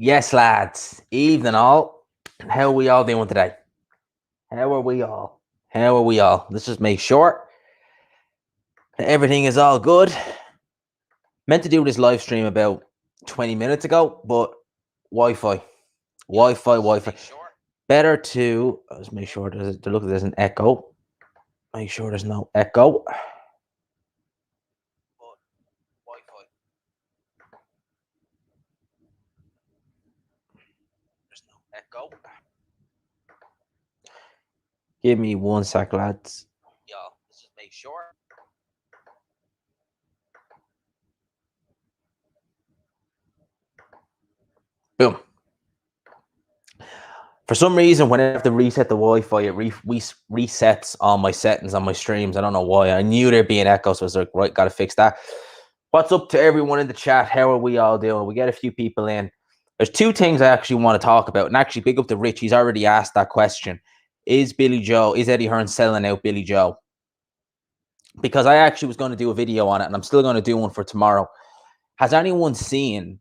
Yes, lads. Evening all. How are we all doing today? How are we all? How are we all? Let's just make sure that everything is all good. Meant to do this live stream about 20 minutes ago, but Wi-Fi. Better to let's make sure there's an echo. Make sure there's no echo. Wi-Fi. There's no echo. Give me 1 sec, lads. Y'all, let's just make sure. Boom. For some reason, when I have to reset the Wi-Fi, it resets all my settings on my streams. I don't know why. I knew there'd be an echo, so I was like, right, got to fix that. What's up to everyone in the chat? How are we all doing? We get a few people in. There's two things I actually want to talk about, and actually big up to Rich. He's already asked that question. Is Eddie Hearn selling out Billy Joe? Because I actually was going to do a video on it, and I'm still going to do one for tomorrow. Has anyone seen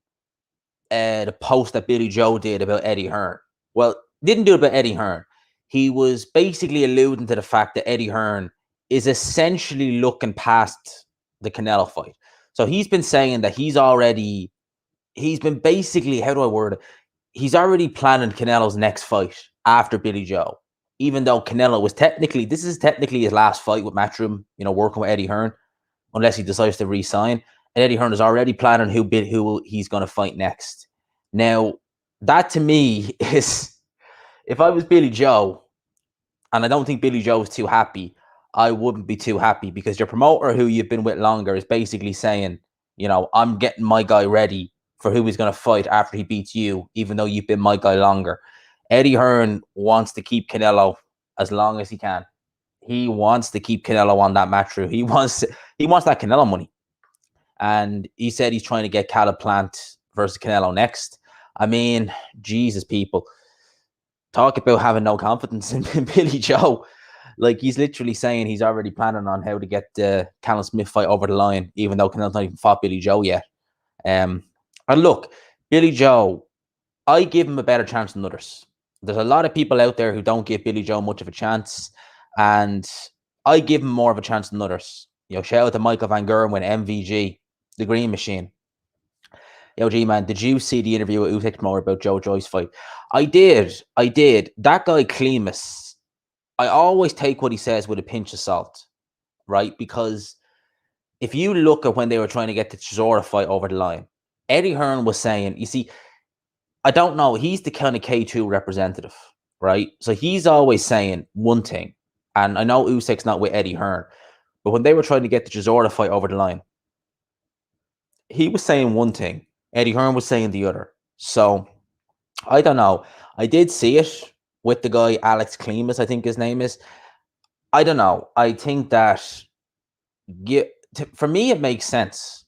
the post that Billy Joe did about Eddie Hearn? Well, didn't do it about Eddie Hearn. He was basically alluding to the fact that Eddie Hearn is essentially looking past the Canelo fight. So he's been saying that he's been basically, how do I word it? He's already planning Canelo's next fight after Billy Joe, even though Canelo was this is technically his last fight with Matchroom, working with Eddie Hearn, unless he decides to re-sign. And Eddie Hearn is already planning who he's going to fight next. Now, that to me is, if I was Billy Joe, and I don't think Billy Joe is too happy, I wouldn't be too happy, because your promoter who you've been with longer is basically saying, I'm getting my guy ready for who he's going to fight after he beats you, even though you've been my guy longer. Eddie Hearn wants to keep Canelo as long as he can. He wants to keep Canelo on that match through. He wants that Canelo money. And he said he's trying to get Caleb Plant versus Canelo next. I mean, Jesus, people. Talk about having no confidence in Billy Joe. Like, he's literally saying he's already planning on how to get the Callum Smith fight over the line, even though Canelo's not even fought Billy Joe yet. And look, Billy Joe, I give him a better chance than others. There's a lot of people out there who don't give Billy Joe much of a chance, and I give him more of a chance than others. Shout out to Michael Van Gogh with MVG, the Green Machine. Yo, G-Man, did you see the interview with Usyk tomorrow about Joe Joyce fight? I did. That guy, Clemus, I always take what he says with a pinch of salt, right? Because if you look at when they were trying to get the Chisora fight over the line, Eddie Hearn was saying, you see, I don't know, he's the kind of K2 representative, right? So he's always saying one thing, and I know Usyk's not with Eddie Hearn, but when they were trying to get the Chisora fight over the line, he was saying one thing, Eddie Hearn was saying the other. So I don't know. I did see it with the guy, Alex Clemus, I think his name is. I don't know. I think that for me, it makes sense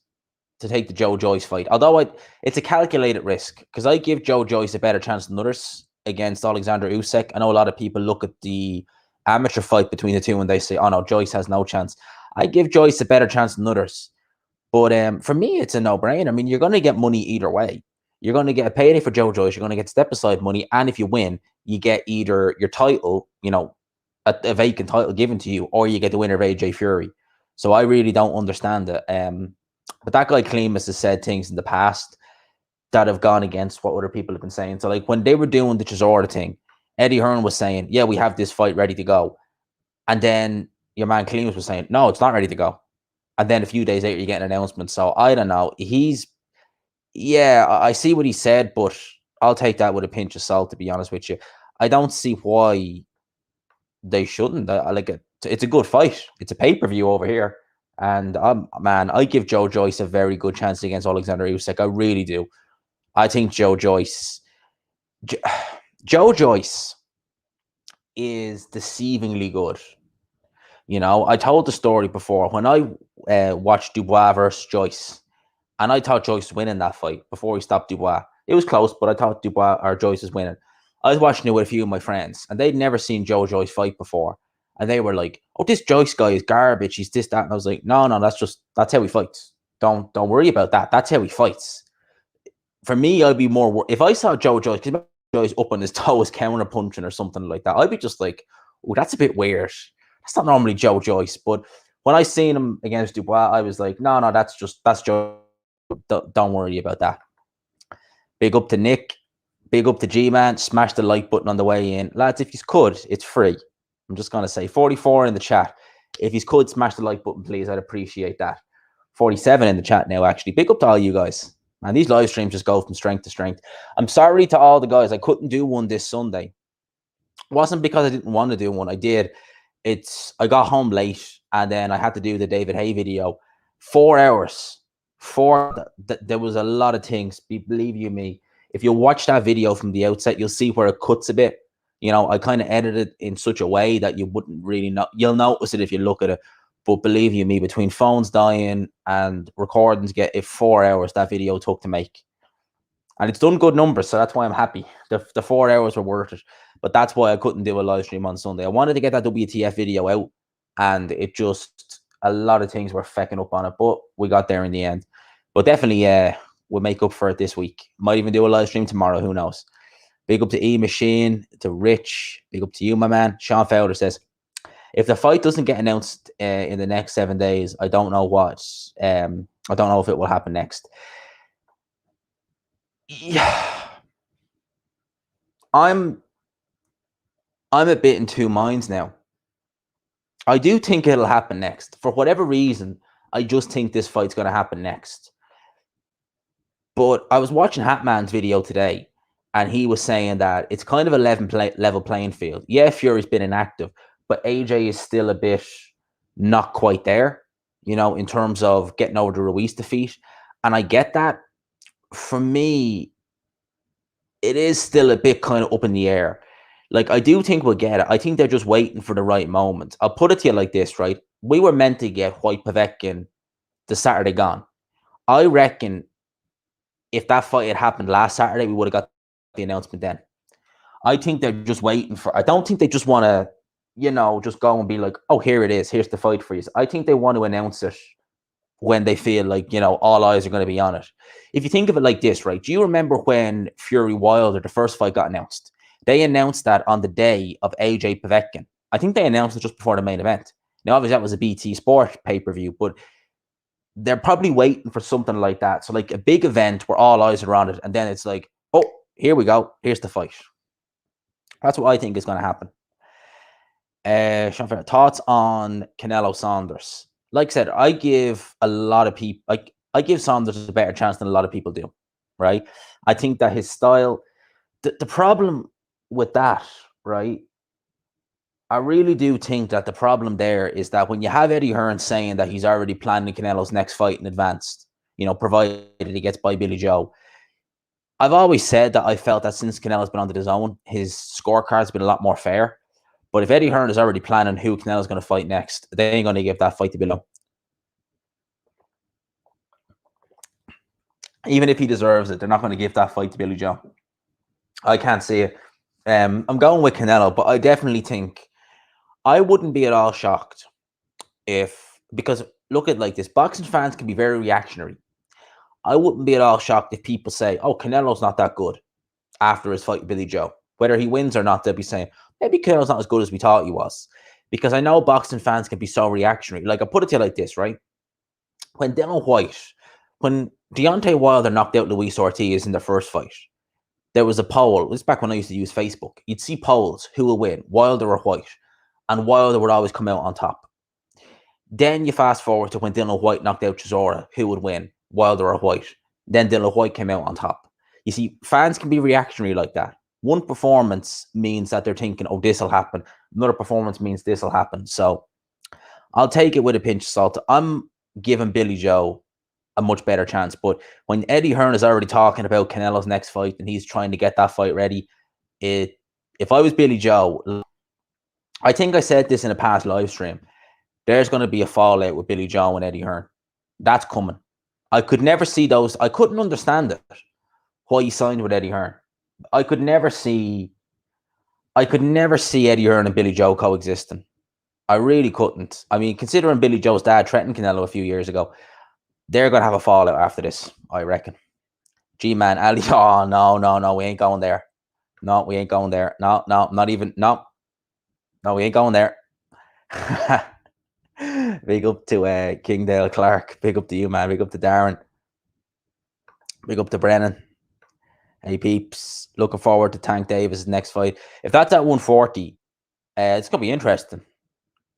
to take the Joe Joyce fight. Although it's a calculated risk, because I give Joe Joyce a better chance than others against Alexander Usyk. I know a lot of people look at the amateur fight between the two and they say, oh no, Joyce has no chance. I give Joyce a better chance than others. But for me, it's a no-brainer. I mean, you're going to get money either way. You're going to get a payday for Joe Joyce. You're going to get step-aside money. And if you win, you get either your title, a vacant title given to you, or you get the winner of AJ Fury. So I really don't understand it. But that guy Clemus has said things in the past that have gone against what other people have been saying. So, like, when they were doing the Chisora thing, Eddie Hearn was saying, yeah, we have this fight ready to go. And then your man Clemus was saying, no, it's not ready to go. And then a few days later, you get an announcement. So I don't know. I see what he said, but I'll take that with a pinch of salt, to be honest with you. I don't see why they shouldn't. It's a good fight. It's a pay-per-view over here. And I give Joe Joyce a very good chance against Alexander Usyk. I really do. I think Joe Joyce is deceivingly good. I told the story before when I watched Dubois versus Joyce, and I thought Joyce was winning that fight before he stopped Dubois. It was close, but I thought Joyce was winning. I was watching it with a few of my friends, and they'd never seen Joe Joyce fight before, and they were like, "Oh, this Joyce guy is garbage. He's this, that." And I was like, "No, that's how he fights. Don't worry about that. That's how he fights." for me, I'd be more if I saw Joe Joyce, because Joyce up on his toes, counter punching or something like that. I'd be just like, oh, that's a bit weird. That's not normally Joe Joyce. But when I seen him against Dubois, I was like, no, that's Joe. Don't worry about that. Big up to Nick. Big up to G-Man. Smash the like button on the way in. Lads, if you could, it's free. I'm just going to say 44 in the chat. If you could smash the like button, please, I'd appreciate that. 47 in the chat now, actually. Big up to all you guys. Man, these live streams just go from strength to strength. I'm sorry to all the guys. I couldn't do one this Sunday. It wasn't because I didn't want to do one. I did. I got home late, and then I had to do the David Hay video. 4 hours. There was a lot of things. Believe you me. If you watch that video from the outset, you'll see where it cuts a bit. You know, I kind of edited it in such a way that you wouldn't really know. You'll notice it if you look at it. But believe you me, between phones dying and recordings, get it 4 hours that video took to make. And it's done good numbers, so that's why I'm happy. The 4 hours were worth it. But that's why I couldn't do a live stream on Sunday. I wanted to get that WTF video out, and it just, a lot of things were fecking up on it, but we got there in the end. But definitely, we'll make up for it this week. Might even do a live stream tomorrow, who knows. Big up to E-Machine, to Rich. Big up to you, my man. Sean Fowler says, if the fight doesn't get announced in the next 7 days, I don't know what. I don't know if it will happen next. Yeah, I'm a bit in two minds now. I do think it'll happen next. For whatever reason, I just think this fight's going to happen next. But I was watching Hatman's video today, and he was saying that it's kind of a level playing field. Yeah, Fury's been inactive, but AJ is still a bit not quite there, you know, in terms of getting over the Ruiz defeat. And I get that. For me, it is still a bit kind of up in the air. Like, I do think we'll get it. I think they're just waiting for the right moment. I'll put it to you like this, right? We were meant to get White Povetkin the Saturday gone. I reckon if that fight had happened last Saturday, we would have got the announcement then. I think they're just waiting for. I don't think they just want to, you know, just go and be like, oh, here it is. Here's the fight for you. I think they want to announce it when they feel like, you know, all eyes are going to be on it. If you think of it like this, right? Do you remember when Fury Wilder, the first fight, got announced? They announced that on the day of AJ Povetkin. I think they announced it just before the main event. Now, obviously, that was a BT Sport pay-per-view, but they're probably waiting for something like that. So, like a big event where all eyes are on it, and then it's like, oh, here we go. Here's the fight. That's what I think is going to happen. Sean Ferrer, thoughts on Canelo Saunders? Like I said, I give a lot of people, I give Saunders a better chance than a lot of people do, right? I think that his style, the problem with that, right? I really do think that the problem there is that when you have Eddie Hearn saying that he's already planning Canelo's next fight in advance, you know, provided he gets by Billy Joe. I've always said that I felt that since Canelo's been on his own, his scorecard's been a lot more fair. But if Eddie Hearn is already planning who Canelo's going to fight next, they ain't going to give that fight to Billy Joe. Even if he deserves it, they're not going to give that fight to Billy Joe. I can't see it. I'm going with Canelo, but I definitely think I wouldn't be at all shocked because look at it like this, boxing fans can be very reactionary. I wouldn't be at all shocked if people say, oh, Canelo's not that good after his fight with Billy Joe. Whether he wins or not, they'll be saying, maybe Canelo's not as good as we thought he was. Because I know boxing fans can be so reactionary. Like, I'll put it to you like this, right? When Deontay Wilder knocked out Luis Ortiz in the first fight, there was a poll. This is back when I used to use Facebook. You'd see polls, who will win, Wilder or White? And Wilder would always come out on top. Then you fast forward to when Dylan White knocked out Chisora, who would win, Wilder or White? Then Dylan White came out on top. You see, fans can be reactionary like that. One performance means that they're thinking, oh, this will happen. Another performance means this will happen. So I'll take it with a pinch of salt. I'm giving Billy Joe a much better chance. But when Eddie Hearn is already talking about Canelo's next fight and he's trying to get that fight ready, if I was Billy Joe, I think I said this in a past live stream, there's going to be a fallout with Billy Joe and Eddie Hearn. That's coming. I could never see those. I couldn't understand it, why he signed with Eddie Hearn. I could never see Eddie Hearn and Billy Joe coexisting. I really couldn't. I mean, considering Billy Joe's dad threatened Canelo a few years ago, they're going to have a fallout after this, I reckon. G-Man, Ali. Oh, no, we ain't going there. No, we ain't going there. No, not even. No, we ain't going there. Big up to Kingdale Clark. Big up to you, man. Big up to Darren. Big up to Brennan. Hey, peeps. Looking forward to Tank Davis' next fight. If that's at 140, it's going to be interesting.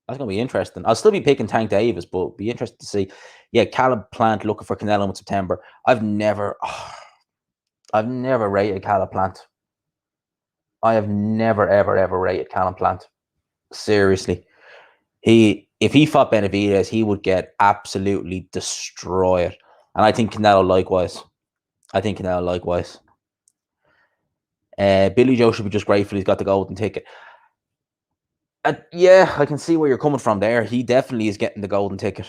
That's going to be interesting. I'll still be picking Tank Davis, but be interested to see. Yeah, Caleb Plant looking for Canelo in September. I've never rated Caleb Plant. I have never, ever rated Caleb Plant. Seriously. If he fought Benavidez, he would get absolutely destroyed. And I think Canelo likewise. Billy Joe should be just grateful he's got the golden ticket. Yeah, I can see where you're coming from there. He definitely is getting the golden ticket.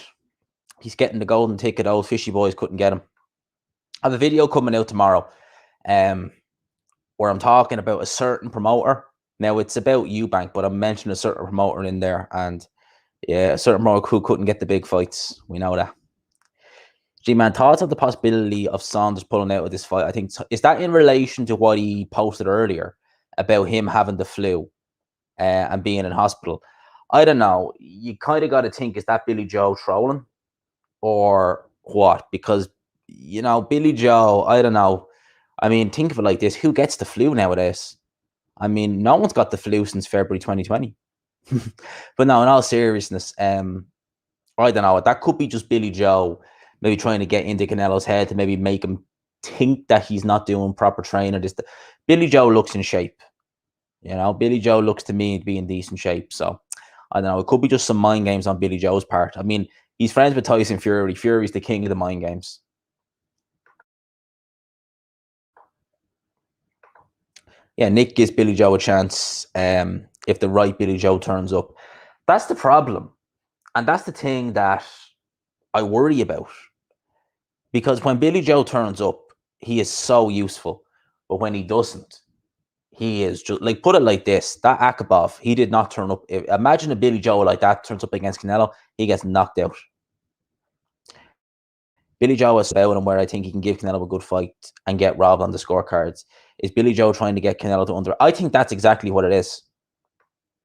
He's getting the golden ticket. Old fishy boys couldn't get him. I have a video coming out tomorrow where I'm talking about a certain promoter. Now, it's about Eubank, but I'm mentioning a certain promoter in there. And yeah, a certain promoter who couldn't get the big fights. We know that. G-Man, thoughts of the possibility of Saunders pulling out of this fight? I think, is that in relation to what he posted earlier about him having the flu and being in hospital? I don't know. You kind of got to think, is that Billy Joe trolling or what? Because, Billy Joe, I don't know. I mean, think of it like this. Who gets the flu nowadays? I mean, no one's got the flu since February 2020. But no, in all seriousness, I don't know. That could be just Billy Joe maybe trying to get into Canelo's head to maybe make him think that he's not doing proper training. Billy Joe looks in shape. Billy Joe looks to me to be in decent shape. So, I don't know. It could be just some mind games on Billy Joe's part. I mean, he's friends with Tyson Fury. Fury's the king of the mind games. Yeah, Nick gives Billy Joe a chance if the right Billy Joe turns up. That's the problem. And that's the thing that I worry about. Because when Billy Joe turns up, he is so useful. But when he doesn't, he is just like, put it like this. That Akabov, he did not turn up. Imagine a Billy Joe like that turns up against Canelo, he gets knocked out. Billy Joe is about him where I think he can give Canelo a good fight and get robbed on the scorecards. Is Billy Joe trying to get Canelo to under? I think that's exactly what it is.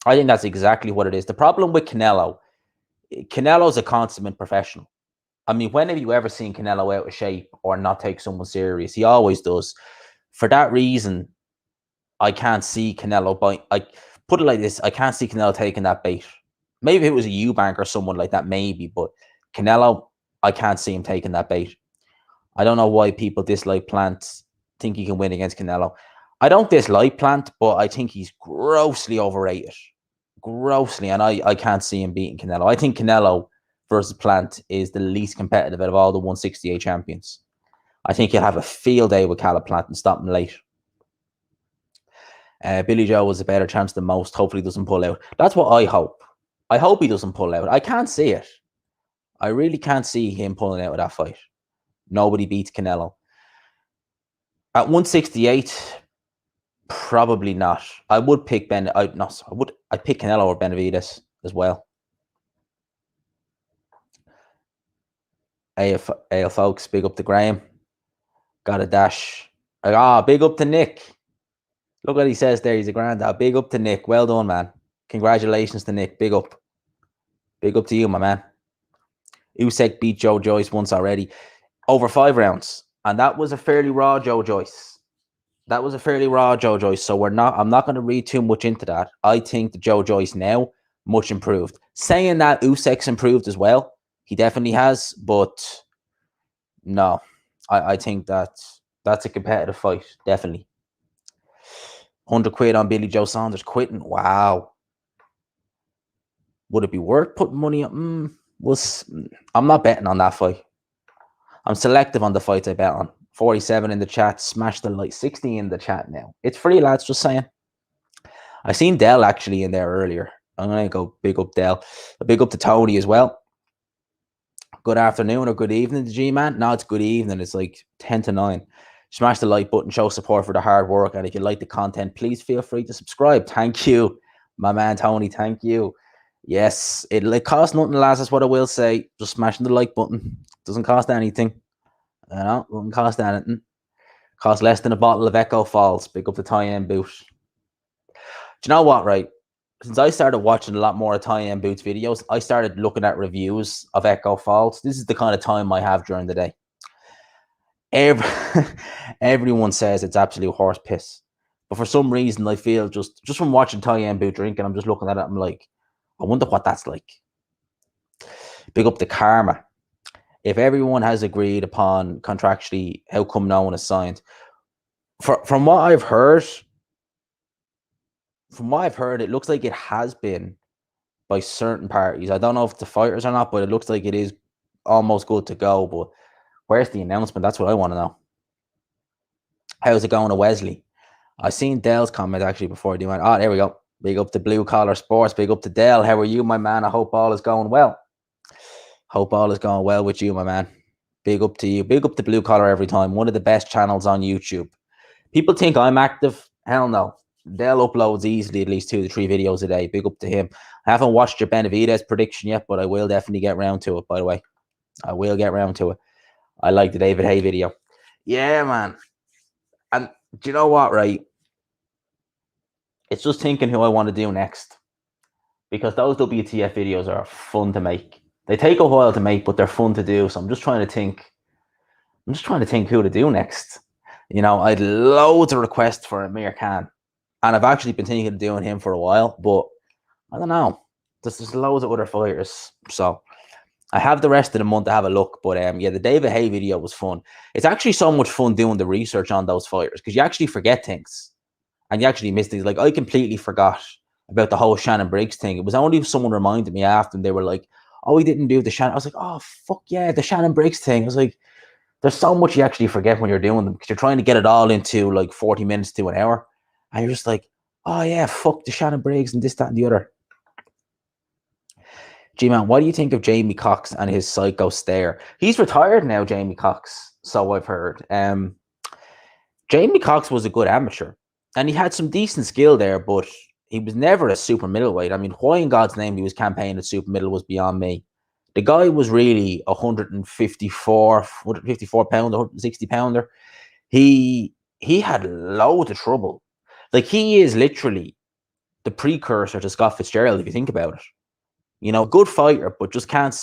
The problem with Canelo's a consummate professional. I mean, when have you ever seen Canelo out of shape or not take someone serious? He always does. For that reason, I can't see Canelo put it like this. I can't see Canelo taking that bait. Maybe if it was a Eubank or someone like that, maybe. But Canelo, I can't see him taking that bait. I don't know why people dislike Plant, think he can win against Canelo. I don't dislike Plant, but I think he's grossly overrated. Grossly. And I can't see him beating Canelo. I think Canelo versus Plant is the least competitive out of all the 168 champions. I think he'll have a field day with Caleb Plant and stop him late. Billy Joe was a better chance than most. Hopefully he doesn't pull out. That's what I hope. I hope he doesn't pull out. I can't see it. I really can't see him pulling out of that fight. Nobody beats Canelo. At 168, probably not. I would pick I'd pick Canelo or Benavidez as well. Hey, folks, big up to Graham. Got a dash. Big up to Nick. Look what he says there. He's a granddad. Big up to Nick. Well done, man. Congratulations to Nick. Big up. Big up to you, my man. Usyk beat Joe Joyce once already. Over 5 rounds. And that was a fairly raw Joe Joyce. So I'm not going to read too much into that. I think the Joe Joyce now, much improved. Saying that Usyk's improved as well. He definitely has. But no. I think that's a competitive fight. Definitely. 100 quid on Billy Joe Saunders quitting. Wow. Would it be worth putting money on? I'm not betting on that fight. I'm selective on the fights I bet on. 47 in the chat. Smash the like 60 in the chat now. It's free, lads. Just saying. I seen Dell actually in there earlier. I'm going to go big up Dell. A big up to Tony as well. Good afternoon or good evening to G-Man. No, it's good evening. It's like 10 to 9. Smash the like button. Show support for the hard work. And if you like the content, please feel free to subscribe. Thank you, my man Tony. Thank you. Yes, it costs nothing, lads. That's what I will say. Just smashing the like button. Doesn't cost anything. Doesn't cost anything. Cost less than a bottle of Echo Falls. Pick up the tie-in boot. Do you know what, right? Since I started watching a lot more tie-in boots videos, I started looking at reviews of Echo Falls. This is the kind of time I have during the day. Everyone says it's absolute horse piss. But for some reason, I feel just from watching tie-in boot drinking, I'm just looking at it, I'm like, I wonder what that's like. Big up the karma. If everyone has agreed upon contractually how come no one is signed, from what I've heard, it looks like it has been by certain parties. I don't know if the fighters or not, but it looks like it is almost good to go. But where's the announcement? That's what I want to know. How's it going to Wesley? I seen Dell's comment actually before he went. Oh, there we go. Big up to Blue Collar Sports. Big up to Dell. How are you, my man? I hope all is going well. Hope all is going well with you, my man. Big up to you. Big up to Blue Collar every time. One of the best channels on YouTube. People think I'm active. Hell no. Dell uploads easily at least 2 to 3 videos a day. Big up to him. I haven't watched your Benavidez prediction yet, but I will definitely get around to it, by the way. I will get around to it. I like the David Hay video. Yeah, man. And do you know what, right? It's just thinking who I want to do next. Because those WTF videos are fun to make. They take a while to make, but they're fun to do. So I'm just trying to think. I'm just trying to think who to do next. You know, I had loads of requests for Amir Khan. And I've actually been thinking of doing him for a while, but I don't know. There's loads of other fighters. So I have the rest of the month to have a look. But yeah, the David Hay video was fun. It's actually so much fun doing the research on those fighters because you actually forget things. And you actually miss things. Like, I completely forgot about the whole Shannon Briggs thing. It was only if someone reminded me after, and they were like, oh, he didn't do the Shannon. I was like, oh, fuck yeah, the Shannon Briggs thing. I was like, there's so much you actually forget when you're doing them because you're trying to get it all into like 40 minutes to an hour. And you're just like, oh yeah, fuck the Shannon Briggs and this, that, and the other. G-Man, what do you think of Jamie Cox and his psycho stare? He's retired now, Jamie Cox, so I've heard. Jamie Cox was a good amateur, and he had some decent skill there, but he was never a super middleweight. I mean, why in God's name he was campaigning at super middle was beyond me. The guy was really 154 pounder, 160 pounder. He had loads of trouble. Like, he is literally the precursor to Scott Fitzgerald, if you think about it. You know, good fighter, but just can't,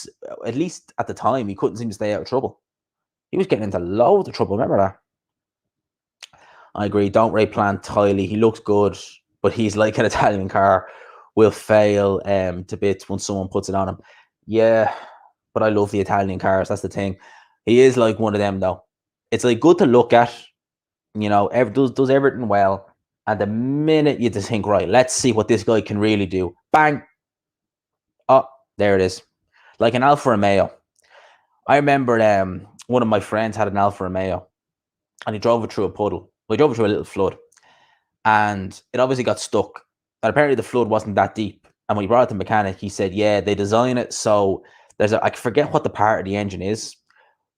at least at the time, he couldn't seem to stay out of trouble. He was getting into loads of trouble. Remember that? I agree. Don't rate Plant highly. He looks good, but he's like an Italian car. Will fail to bits when someone puts it on him. Yeah, but I love the Italian cars. That's the thing. He is like one of them, though. It's like good to look at. You know, does everything well. And the minute you just think, right, let's see what this guy can really do. Bang. Oh, there it is. Like an Alfa Romeo. I remember one of my friends had an Alfa Romeo, and he drove it through a puddle. Well, he drove it through a little flood, and it obviously got stuck. And apparently the flood wasn't that deep. And when he brought it to the mechanic, he said, yeah, they design it so there's I forget what the part of the engine is,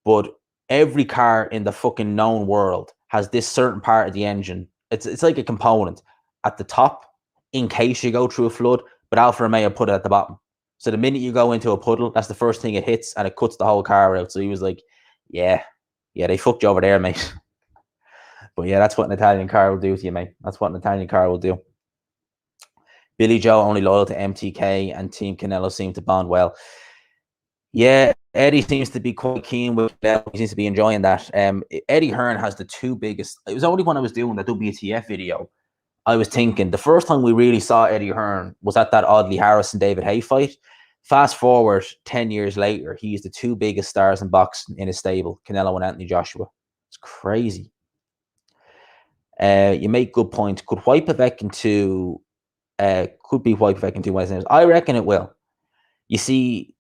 but every car in the fucking known world has this certain part of the engine. It's like a component at the top in case you go through a flood, but Alfa Romeo put it at the bottom. So the minute you go into a puddle, that's the first thing it hits, and it cuts the whole car out. So he was like, yeah, they fucked you over there, mate. But yeah, that's what an Italian car will do to you, mate. That's what an Italian car will do. Billy Joe only loyal to MTK, and Team Canelo seem to bond well. Yeah, Eddie seems to be quite keen with Canelo. He seems to be enjoying that. Eddie Hearn has the 2 biggest. It was only when I was doing the WTF video, I was thinking the first time we really saw Eddie Hearn was at that Audley Harris and David Hay fight. Fast forward 10 years later, he's the 2 biggest stars in boxing in his stable, Canelo and Anthony Joshua. It's crazy. You make good points. Could wipe Vivek into could be wipe Vivek into Wednesday. I reckon it will. You see,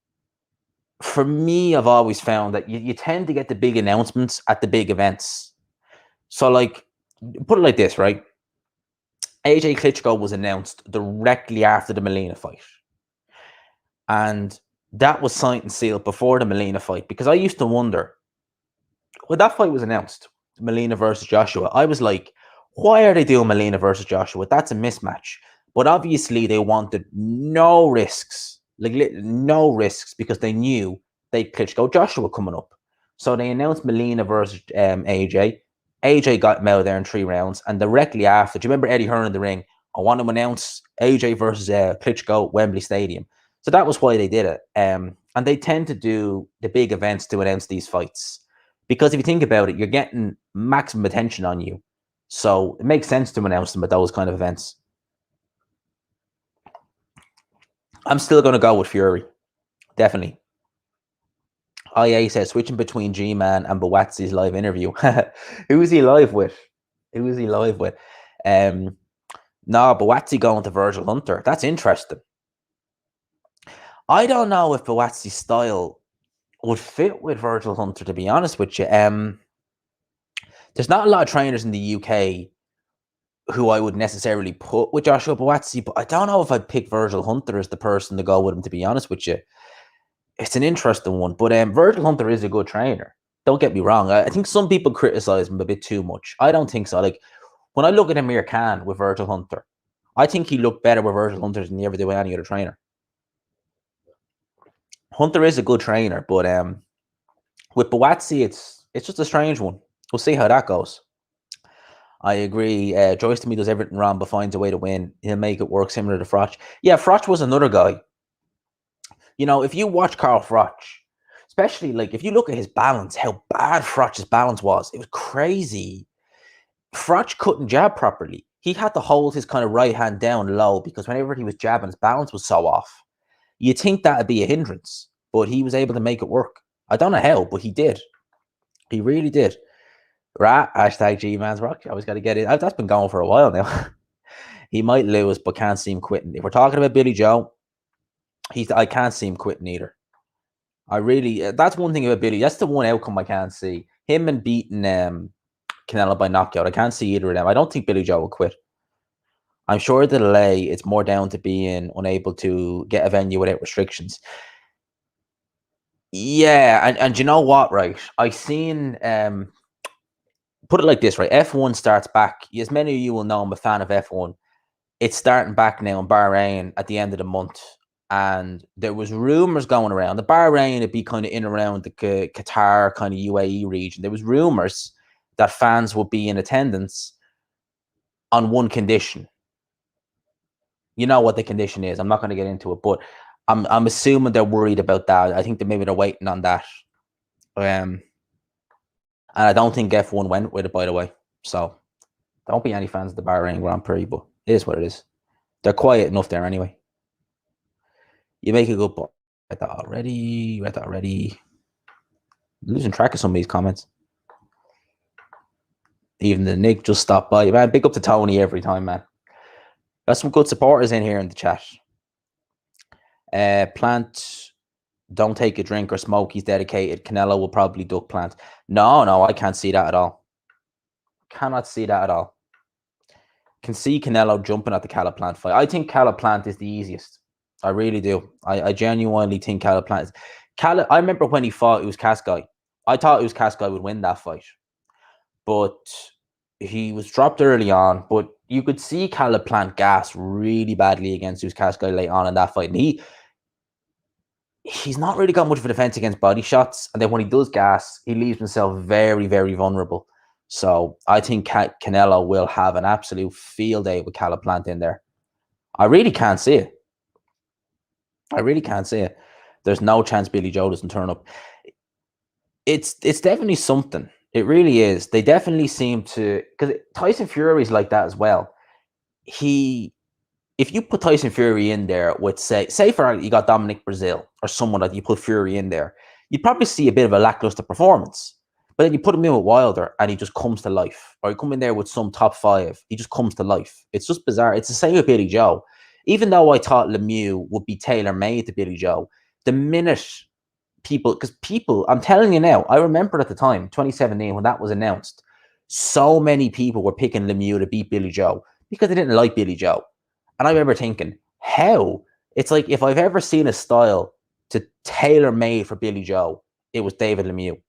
for me, I've always found that you tend to get the big announcements at the big events. So, like, put it like this, right? AJ Klitschko was announced directly after the Molina fight. And that was signed and sealed before the Molina fight, because I used to wonder, when that fight was announced, Molina versus Joshua, I was like, why are they doing Molina versus Joshua? That's a mismatch. But obviously they wanted no risks, like no risks, because they knew they'd Klitschko Joshua coming up. So they announced Molina versus AJ. AJ got him out of there in 3 rounds, and directly after, do you remember Eddie Hearn in the ring? I want to announce AJ versus Klitschko at Wembley Stadium. So that was why they did it. And they tend to do the big events to announce these fights. Because if you think about it, you're getting maximum attention on you. So it makes sense to announce them at those kind of events. I'm still going to go with Fury. Definitely. Oh yeah, he says switching between G-Man and Buatsi's live interview. Who was he live with? Who was he live with? No, Buatsi going to Virgil Hunter. That's interesting. I don't know if Buatsi's style would fit with Virgil Hunter, to be honest with you. There's not a lot of trainers in the UK who I would necessarily put with Joshua Buatsi, but I don't know if I'd pick Virgil Hunter as the person to go with him, to be honest with you. It's an interesting one, but Virgil Hunter is a good trainer. Don't get me wrong. I think some people criticize him a bit too much. I don't think so. Like, when I look at Amir Khan with Virgil Hunter, I think he looked better with Virgil Hunter than he ever did with any other trainer. Hunter is a good trainer, but with Buatsi, it's just a strange one. We'll see how that goes. I agree. Joyce to me does everything wrong, but finds a way to win. He'll make it work, similar to Froch. Yeah, Froch was another guy. You know, if you watch Carl Froch, especially like if you look at his balance, how bad Froch's balance was, it was crazy. Froch couldn't jab properly. He had to hold his kind of right hand down low because whenever he was jabbing, his balance was so off. You'd think that'd be a hindrance, but he was able to make it work. I don't know how, but he did. He really did. Right? Hashtag G-Man's Rock. I always got to get it. That's been going for a while now. He might lose, but can't see him quitting. If we're talking about Billy Joe, I can't see him quitting either. I really, that's one thing about Billy. That's the one outcome I can't see. Him and beating Canelo by knockout. I can't see either of them. I don't think Billy Joe will quit. I'm sure the delay, it's more down to being unable to get a venue without restrictions. Yeah, and you know what, right? I seen put it like this, right? F1 starts back. As many of you will know, I'm a fan of F1. It's starting back now in Bahrain at the end of the month. And there was rumors going around. The Bahrain would be kind of in around the Qatar, kind of UAE region. There was rumors that fans would be in attendance on one condition. You know what the condition is. I'm not going to get into it, but I'm assuming they're worried about that. I think that maybe they're waiting on that. And I don't think F1 went with it, by the way. So don't be any fans of the Bahrain Grand Prix, but it is what it is. They're quiet enough there anyway. You make a good point. Read that already. I'm losing track of some of these comments. Even the Nick just stopped by. Man, big up to Tony every time, man. Got some good supporters in here in the chat. Plant, don't take a drink or smoke. He's dedicated. Canelo will probably duck Plant. No, I can't see that at all. Cannot see that at all. Can see Canelo jumping at the Caliplant fight. I think Caliplant is the easiest. I really do. I genuinely think Caliplant is. I remember when he fought, it was Cascai. I thought it was Cascai would win that fight. But he was dropped early on. But you could see Caliplant gas really badly against Cascai late on in that fight. And he's not really got much of a defense against body shots. And then when he does gas, he leaves himself very, very vulnerable. So I think Canelo will have an absolute field day with Caliplant in there. I really can't see it. There's no chance Billy Joe doesn't turn up. It's definitely something. It really is. They definitely seem to, because Tyson Fury's like that as well. If you put Tyson Fury in there with say for you got Dominic Brazil or someone that you put Fury in there, you'd probably see a bit of a lackluster performance. But then you put him in with Wilder and he just comes to life. Or you come in there with some top 5, he just comes to life. It's just bizarre. It's the same with Billy Joe. Even though I thought Lemieux would be tailor-made to Billy Joe, the minute I'm telling you now, I remember at the time, 2017, when that was announced, so many people were picking Lemieux to beat Billy Joe because they didn't like Billy Joe. And I remember thinking, how? It's like if I've ever seen a style to tailor-made for Billy Joe, it was David Lemieux.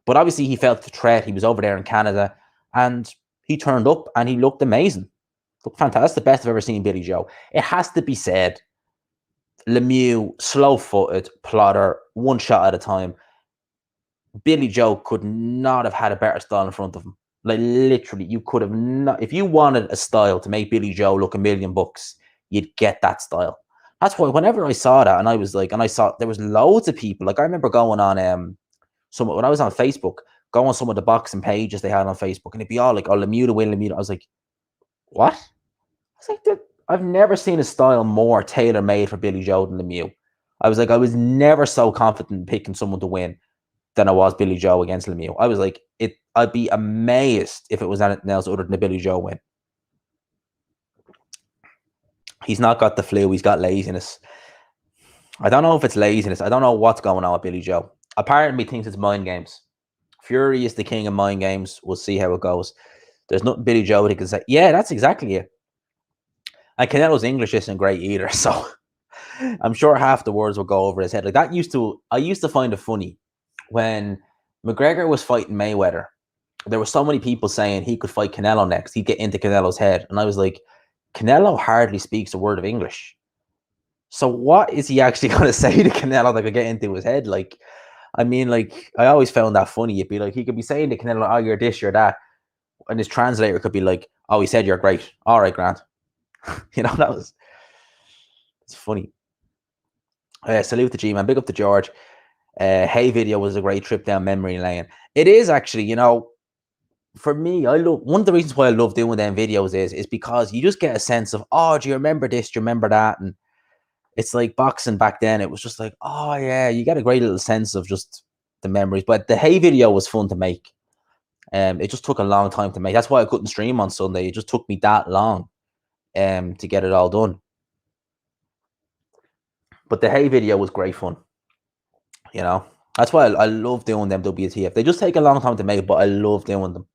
But obviously he felt the threat. He was over there in Canada and he turned up and he looked amazing. Looked fantastic. The best I've ever seen Billy Joe. It has to be said, Lemieux, slow-footed, plotter, one shot at a time. Billy Joe could not have had a better style in front of him. Like literally, you could have not. If you wanted a style to make Billy Joe look $1,000,000, you'd get that style. That's why whenever I saw that, and I was like, and I saw there was loads of people. Like I remember going on some when I was on Facebook, go on some of the boxing pages they had on Facebook, and it'd be all like, "Oh, Lemieux to win, Lemieux." I was like, "What?" I was like, "I've never seen a style more tailor made for Billy Joe than Lemieux." I was like, I was never so confident in picking someone to win than I was Billy Joe against Lemieux. I was like, I'd be amazed if it was anything else other than a Billy Joe win. He's not got the flu. He's got laziness. I don't know if it's laziness. I don't know what's going on with Billy Joe. A part of me thinks it's mind games. Fury is the king of mind games. We'll see how it goes. There's nothing Billy Joe that can say. Yeah, that's exactly it. And Canelo's English isn't great either, so I'm sure half the words will go over his head. Like that I used to find it funny when McGregor was fighting Mayweather. There were so many people saying he could fight Canelo next. He'd get into Canelo's head. And I was like, Canelo hardly speaks a word of English. So what is he actually going to say to Canelo that could get into his head? Like, I mean, like, I always found that funny. It'd be like, he could be saying to Canelo, oh, you're this, you're that. And his translator could be like, oh, he said you're great. All right, Grant. It's funny. Salute to G-Man. Big up to George. Hey video was a great trip down memory lane. It is actually, for me, one of the reasons why I love doing them videos is because you just get a sense of, oh, do you remember this? Do you remember that? And it's like boxing back then. It was just like, oh yeah, you get a great little sense of just the memories. But the Hey video was fun to make. It just took a long time to make. That's why I couldn't stream on Sunday. It just took me that long to get it all done. But the Hey video was great fun. That's why I love doing them WTF. They just take a long time to make, but I love doing them.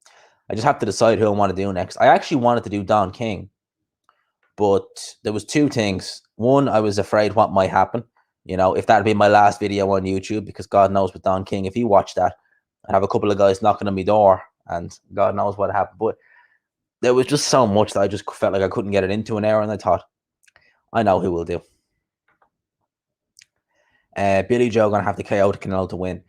I just have to decide who I want to do next. I actually wanted to do Don King, but there was two things. One, I was afraid what might happen. If that'd be my last video on YouTube, because God knows with Don King, if he watched that, I'd have a couple of guys knocking on my door, and God knows what happened. But there was just so much that I just felt like I couldn't get it into an hour, and I thought, I know who will do. Billy Joe gonna have to KO to Canelo to win.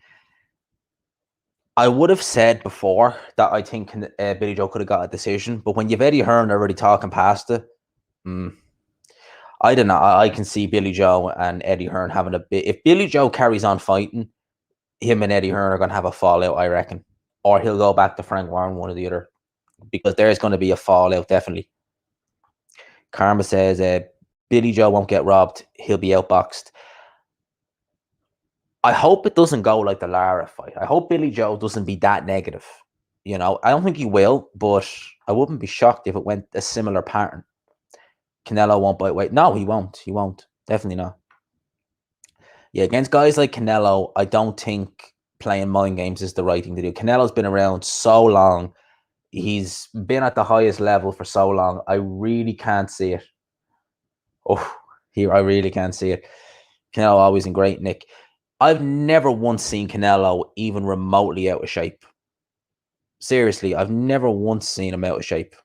I would have said before that I think Billy Joe could have got a decision, but when you've Eddie Hearn already talking past it, I don't know. I can see Billy Joe and Eddie Hearn having a bit. If Billy Joe carries on fighting, him and Eddie Hearn are going to have a fallout, I reckon. Or he'll go back to Frank Warren, one or the other, because there's going to be a fallout, definitely. Karma says Billy Joe won't get robbed. He'll be outboxed. I hope it doesn't go like the Lara fight. I hope Billy Joe doesn't be that negative. I don't think he will, but I wouldn't be shocked if it went a similar pattern. Canelo won't bite weight. No, he won't. He won't. Definitely not. Yeah, against guys like Canelo, I don't think playing mind games is the right thing to do. Canelo's been around so long. He's been at the highest level for so long. I really can't see it. I really can't see it. Canelo always in great nick. I've never once seen Canelo even remotely out of shape. Seriously, I've never once seen him out of shape.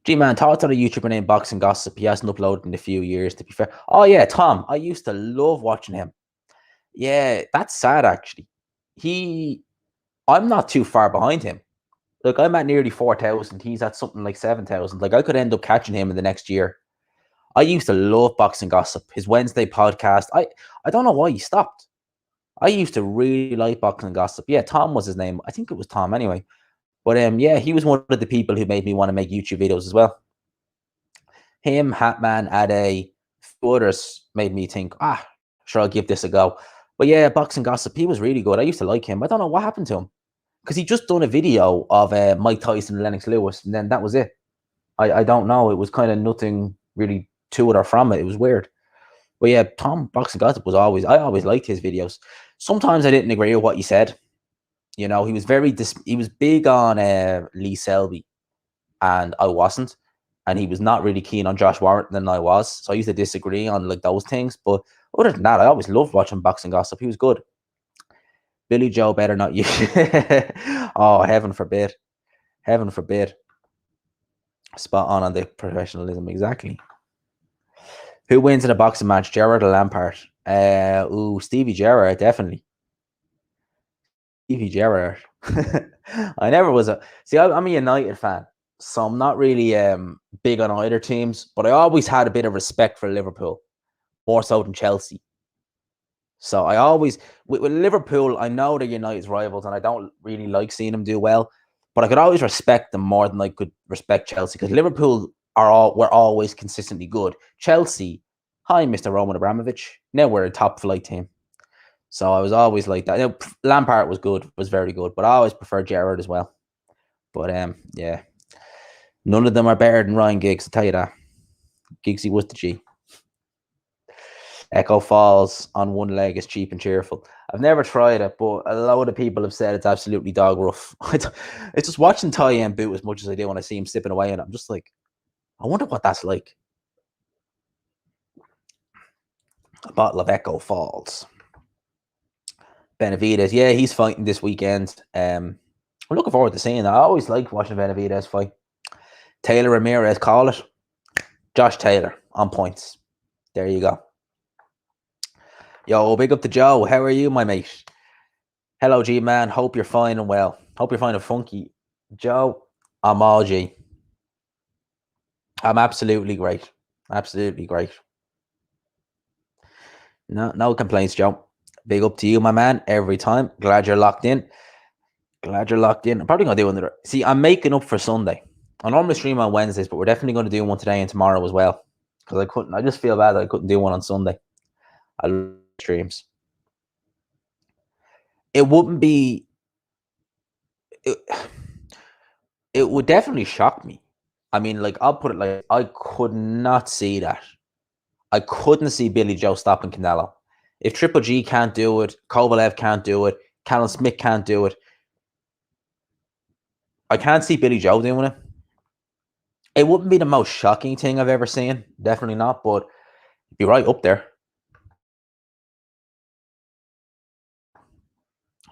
G-Man, thoughts on a YouTuber named Boxing Gossip? He hasn't uploaded in a few years, to be fair. Oh, yeah, Tom. I used to love watching him. Yeah, that's sad, actually. I'm not too far behind him. Look, I'm at nearly 4,000. He's at something like 7,000. Like, I could end up catching him in the next year. I used to love Boxing Gossip. His Wednesday podcast. I don't know why he stopped. I used to really like Boxing Gossip. Yeah, Tom was his name. I think it was Tom anyway. But yeah, he was one of the people who made me want to make YouTube videos as well. Him, Hatman, Ade, others made me think, sure, I'll give this a go. But yeah, Boxing Gossip, he was really good. I used to like him. I don't know what happened to him. Because he just done a video of Mike Tyson and Lennox Lewis, and then that was it. I don't know. It was kind of nothing really to it or from it. It was weird. But yeah, Tom Boxing Gossip I always liked his videos. Sometimes I didn't agree with what he said. He was he was big on Lee Selby, and I wasn't. And he was not really keen on Josh Warrington than I was. So I used to disagree on like those things. But other than that, I always loved watching Boxing Gossip. He was good. Billy Joe better not you. Oh, heaven forbid. Heaven forbid. Spot on the professionalism. Exactly. Who wins in a boxing match, Gerrard or Lampard? Stevie Gerrard, definitely. Stevie Gerrard. I never was I'm a United fan, so I'm not really big on either teams, but I always had a bit of respect for Liverpool, more so than Chelsea. So I always with Liverpool, I know they're United's rivals, and I don't really like seeing them do well. But I could always respect them more than I could respect Chelsea, because Liverpool were always consistently good. Chelsea, hi, Mr. Roman Abramovich. Now we're a top flight team. So I was always like that. You know, Lampard was very good, but I always preferred Gerrard as well. But yeah, none of them are better than Ryan Giggs. I'll tell you that. Giggsy was the G. Echo Falls on one leg is cheap and cheerful. I've never tried it, but a lot of people have said it's absolutely dog rough. It's just watching Ty boot as much as I do when I see him sipping away, and I'm just like, I wonder what that's like. A bottle of Echo Falls. Benavidez, yeah, he's fighting this weekend. I'm looking forward to seeing that. I always like watching Benavidez fight. Taylor Ramirez, call it. Josh Taylor on points. There you go. Yo, big up to Joe. How are you, my mate? Hello, G-Man. Hope you're fine and well. Hope you're fine and funky. Joe, I'm all G. I'm absolutely great. Absolutely great. No complaints, Joe. Big up to you, my man. Every time. Glad you're locked in. Glad you're locked in. I'm probably going to do another. See, I'm making up for Sunday. I normally stream on Wednesdays, but we're definitely going to do one today and tomorrow as well. Because I just feel bad that I couldn't do one on Sunday. I love streams. It wouldn't be... It would definitely shock me. I mean, like, I'll put it like, I could not see that. I couldn't see Billy Joe stopping Canelo. If Triple G can't do it, Kovalev can't do it, Callum Smith can't do it, I can't see Billy Joe doing it. It wouldn't be the most shocking thing I've ever seen. Definitely not, but it'd be right up there.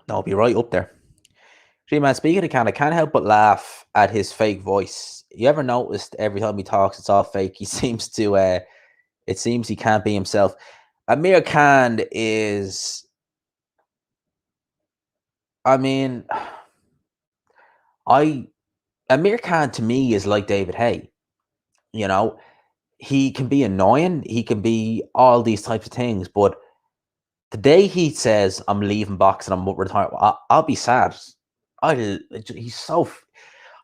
No, it'd be right up there. Gee, man, speaking of I can't help but laugh at his fake voice. You ever noticed every time he talks, it's all fake? He seems to, it seems he can't be himself. Amir Khan is, I mean, Amir Khan to me is like David Haye. You know, he can be annoying, he can be all these types of things, but the day he says, I'm leaving boxing, I'm retiring, I'll be sad. He's so,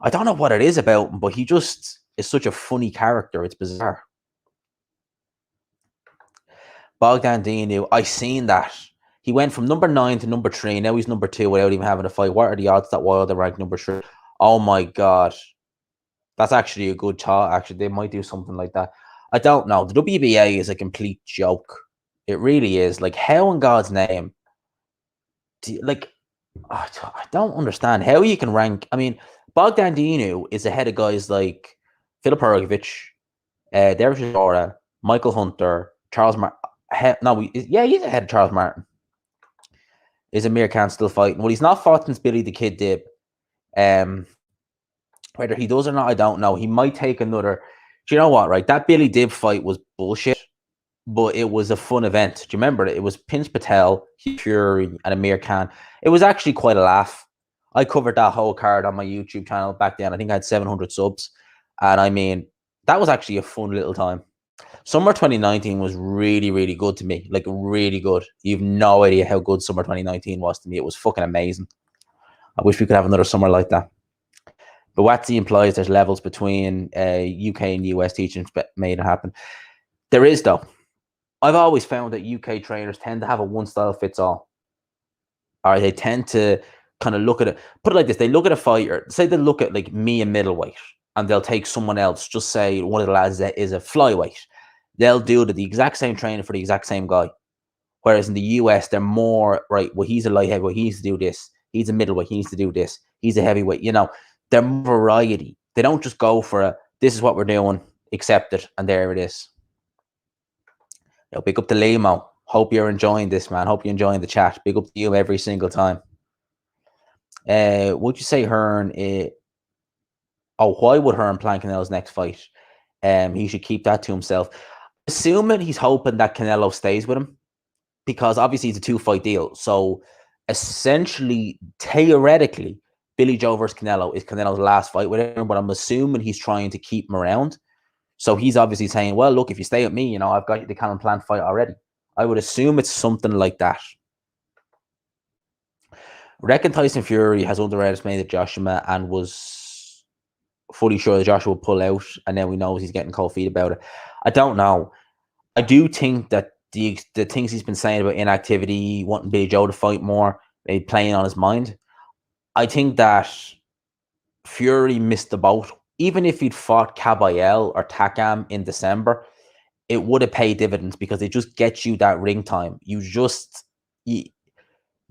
I don't know what it is about him, but he just is such a funny character. It's bizarre. Bogdan Dinu, I seen that. He went from number 9 to number 3. Now he's number 2 without even having a fight. What are the odds that Wilder ranked number 3? Oh my God. That's actually a good thought. Actually, they might do something like that. I don't know. The WBA is a complete joke. It really is. Like, how in God's name? I don't understand how you can rank. I mean, Bogdan Dinu is ahead of guys like Filip Hrgovic, Derek Chisora, Michael Hunter, Charles Martin. He's ahead of Charles Martin. Is Amir Khan still fighting? Well, he's not fought since Billy the Kid did. Whether he does or not, I don't know. He might take another. Do you know what, right? That Billy Dib fight was bullshit, but it was a fun event. Do you remember it? It was Pinch Patel, Fury, and Amir Khan. It was actually quite a laugh. I covered that whole card on my YouTube channel back then. I think I had 700 subs. And I mean, that was actually a fun little time. Summer 2019 was really, really good to me. Like, really good. You have no idea how good summer 2019 was to me. It was fucking amazing. I wish we could have another summer like that. But Watsy implies there's levels between UK and US teaching made it happen. There is, though. I've always found that UK trainers tend to have a one style fits all. Or they tend to kind of look at it. Put it like this: they look at a fighter. Say they look at like me in middleweight, and they'll take someone else. Just say one of the lads that is a flyweight. They'll do the exact same training for the exact same guy. Whereas in the US, they're more right. Well, he's a light heavyweight. He needs to do this. He's a middleweight. He needs to do this. He's a heavyweight. You know, they're more variety. They don't just go for this is what we're doing, accept it, and there it is. Yo, big up to Limo. Hope you're enjoying this, man. Hope you're enjoying the chat. Big up to you every single time. Would you say Hearn? Why would Hearn plan Canelo's next fight? He should keep that to himself. Assuming he's hoping that Canelo stays with him, because obviously it's a 2-fight deal. So essentially, theoretically, Billy Joe versus Canelo is Canelo's last fight with him, but I'm assuming he's trying to keep him around. So he's obviously saying, well, look, if you stay with me, I've got the Callum Plant fight already. I would assume it's something like that. Reckon Tyson Fury has underestimated Joshua and was fully sure that Joshua would pull out, and then we know he's getting cold feet about it. I don't know. I do think that the things he's been saying about inactivity, wanting Billy Joe to fight more, maybe playing on his mind. I think that Fury missed the boat. Even if he'd fought Caballel or Takam in December, it would have paid dividends because it just gets you that ring time. You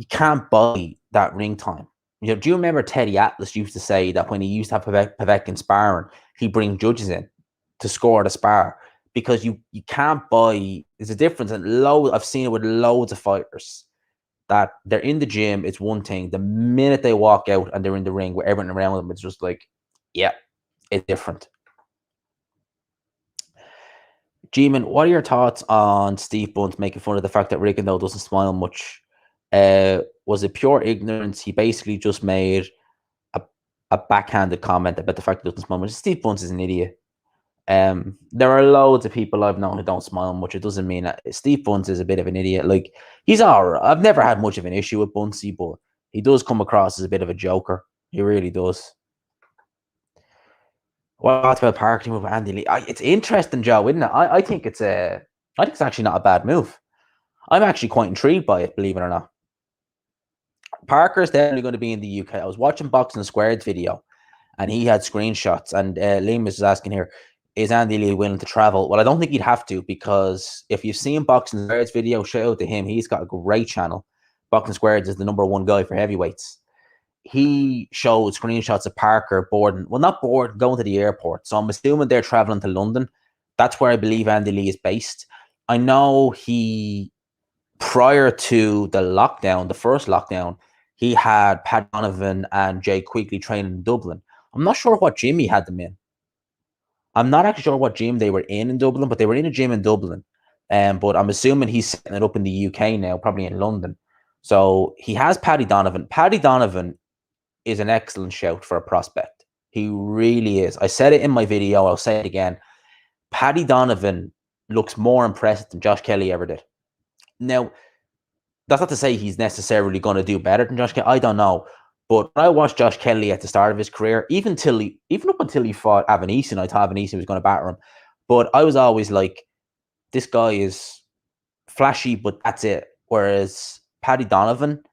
can't buy that ring time. Do you remember Teddy Atlas used to say that when he used to have Povetkin sparring, he'd bring judges in to score the spar because you can't buy. There's a difference, and I've seen it with loads of fighters that they're in the gym. It's one thing. The minute they walk out and they're in the ring with everything around them, it's just like, yeah, it's different. G-Man, what are your thoughts on Steve Bunce making fun of the fact that Rigondeaux doesn't smile much? Was it pure ignorance? He basically just made a backhanded comment about the fact that he doesn't smile much. Steve Bunce is an idiot. There are loads of people I've known who don't smile much. It doesn't mean that Steve Bunce is a bit of an idiot. Like, he's all right. I've never had much of an issue with Buncey, but he does come across as a bit of a joker. He really does. What about Parker with Andy Lee? It's interesting, Joe, isn't it? I think it's actually not a bad move. I'm actually quite intrigued by it, believe it or not. Parker's definitely going to be in the UK. I was watching Boxing Squared's video, and he had screenshots. And Liam is asking here, is Andy Lee willing to travel? Well, I don't think he'd have to, because if you've seen Boxing Squared's video, shout out to him. He's got a great channel. Boxing Squared is the #1 guy for heavyweights. He showed screenshots of Parker boarding, well, not board, going to the airport. So I'm assuming they're traveling to London. That's where I believe Andy Lee is based. I know prior to the lockdown, the first lockdown, he had Pat Donovan and Jay Quigley training in Dublin. I'm not sure what gym he had them in. I'm not actually sure what gym they were in Dublin, but they were in a gym in Dublin. But I'm assuming he's setting it up in the UK now, probably in London. So he has Paddy Donovan. Paddy Donovan is an excellent shout for a prospect. He really is. I said it in my video. I'll say it again. Paddy Donovan looks more impressive than Josh Kelly ever did. Now, that's not to say he's necessarily going to do better than Josh Kelly. I don't know. But when I watched Josh Kelly at the start of his career, even up until he fought Avanesyan, I thought Avanesyan was going to batter him. But I was always like, this guy is flashy, but that's it. Whereas Paddy Donovan,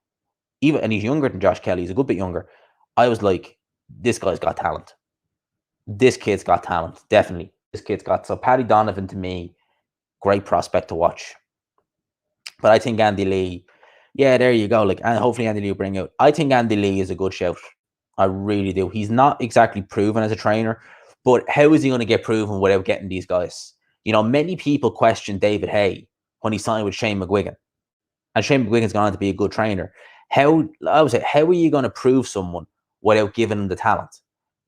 and he's younger than Josh Kelly, he's a good bit younger. I was like, this guy's got talent. This kid's got talent, definitely. So Paddy Donovan, to me, great prospect to watch. But I think Andy Lee, yeah, there you go. Like, and hopefully Andy Lee will bring out. I think Andy Lee is a good shout. I really do. He's not exactly proven as a trainer, but how is he going to get proven without getting these guys? Many people question David Hay when he signed with Shane McGuigan, and Shane McGuigan's gone on to be a good trainer. How are you going to prove someone without giving them the talent?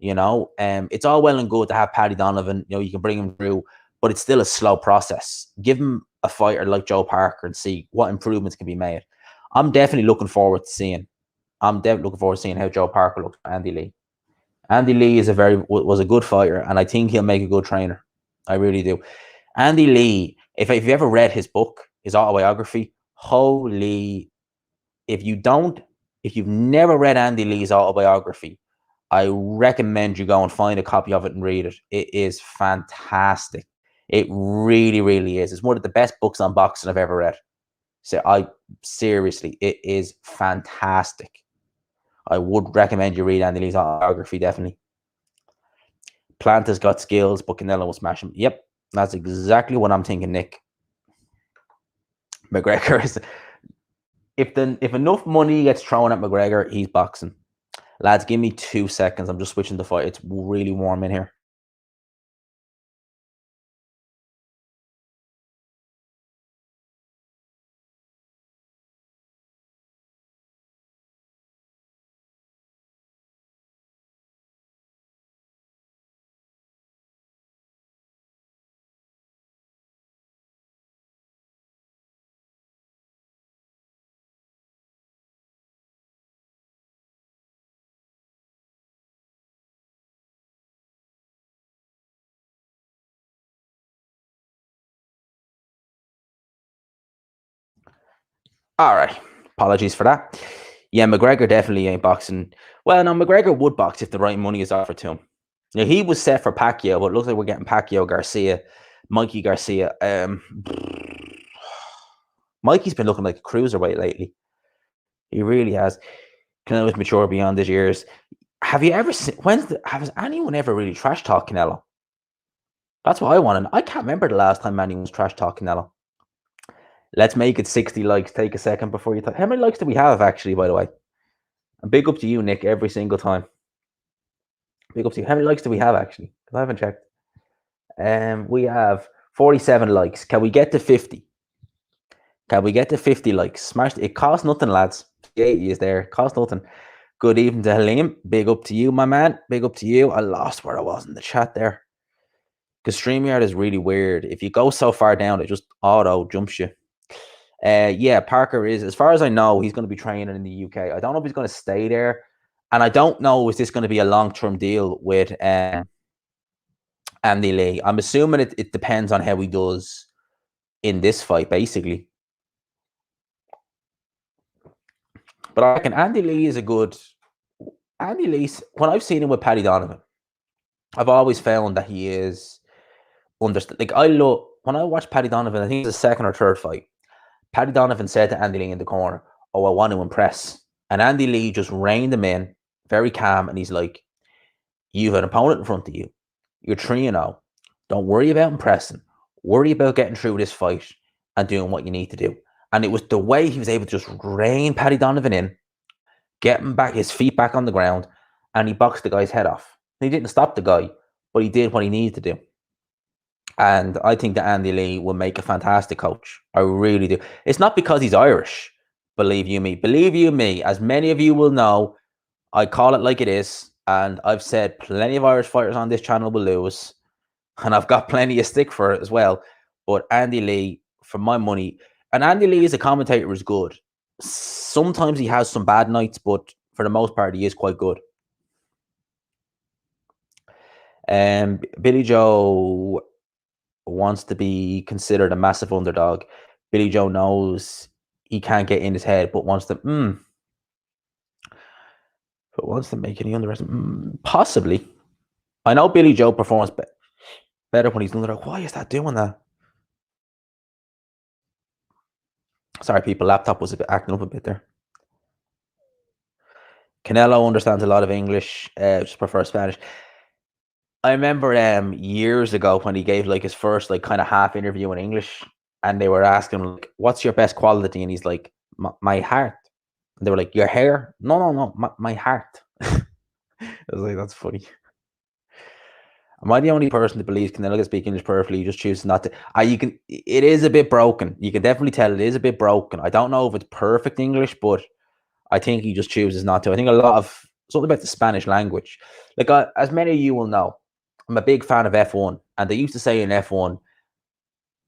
It's all well and good to have Paddy Donovan. You can bring him through, but it's still a slow process. Give him a fighter like Joe Parker and see what improvements can be made. I'm definitely looking forward to seeing. how Joe Parker looks for Andy Lee. Andy Lee was a good fighter, and I think he'll make a good trainer. I really do. Andy Lee, if you've ever read his book, his autobiography, holy, if you've never read Andy Lee's autobiography, I recommend you go and find a copy of it and read it. It is fantastic. It really, really is. It's one of the best books on boxing I've ever read. So seriously, it is fantastic. I would recommend you read Andy Lee's autobiography, definitely. Plant has got skills, but Canelo will smash him. Yep, that's exactly what I'm thinking, Nick. McGregor is, if enough money gets thrown at McGregor, he's boxing. Lads, give me 2 seconds. I'm just switching the fight. It's really warm in here. All right. Apologies for that. Yeah, McGregor definitely ain't boxing. Well, no, McGregor would box if the right money is offered to him. Now, he was set for Pacquiao, but it looks like we're getting Pacquiao, Garcia, Mikey Garcia. Mikey's been looking like a cruiserweight lately. He really has. Canelo's mature beyond his years. Have you ever seen? Has anyone ever really trash talked Canelo? That's what I want. I can't remember the last time anyone was trash talking Canelo. Let's make it 60 likes. Take a second before you talk. How many likes do we have, actually, by the way? And big up to you, Nick, every single time. Big up to you. How many likes do we have, actually? Because I haven't checked. We have 47 likes. Can we get to 50? Can we get to 50 likes? Smash it. Costs nothing, lads. 80 is there. Costs nothing. Good evening to Halim. Big up to you, my man. Big up to you. I lost where I was in the chat there. Because StreamYard is really weird. If you go so far down, it just auto jumps you. Yeah, Parker is, as far as I know, he's going to be training in the UK. I don't know if he's going to stay there. And I don't know, is this going to be a long-term deal with Andy Lee? I'm assuming it depends on how he does in this fight, basically. But I reckon Andy Lee is a good... Andy Lee, when I've seen him with Paddy Donovan, I've always found that he is... Like, when I watch Paddy Donovan, I think it's the second or third fight, Paddy Donovan said to Andy Lee in the corner, "Oh, I want to impress." And Andy Lee just reined him in, very calm, and he's like, "You've an opponent in front of you. You're 3-0. Don't worry about impressing. Worry about getting through this fight and doing what you need to do." And it was the way he was able to just rein Paddy Donovan in, get him back, his feet back on the ground, and he boxed the guy's head off. He didn't stop the guy, but he did what he needed to do. And I think that Andy Lee will make a fantastic coach. I really do. It's not because he's Irish, believe you me. Believe you me, as many of you will know, I call it like it is. And I've said plenty of Irish fighters on this channel will lose. And I've got plenty of stick for it as well. But Andy Lee, for my money, and Andy Lee as a commentator is good. Sometimes he has some bad nights, but for the most part, he is quite good. Billy Joe wants to be considered a massive underdog. Billy Joe knows he can't get in his head, but wants to make any underestimate. Possibly. I know Billy Joe performs better when he's underdog. Why is that doing that? Sorry, people. Laptop was acting up a bit there. Canelo understands a lot of English. Just prefers Spanish. I remember years ago when he gave like his first like kind of half interview in English, and they were asking him like, "What's your best quality?" And he's like, "My heart." And they were like, "Your hair?" No, my heart. I was like, that's funny. Am I the only person that believes Canelo can speak English perfectly? You just choose not to. It is a bit broken. You can definitely tell it is a bit broken. I don't know if it's perfect English, but I think he just chooses not to. I think a lot of something about the Spanish language. Like as many of you will know, I'm a big fan of F1, and they used to say in F1,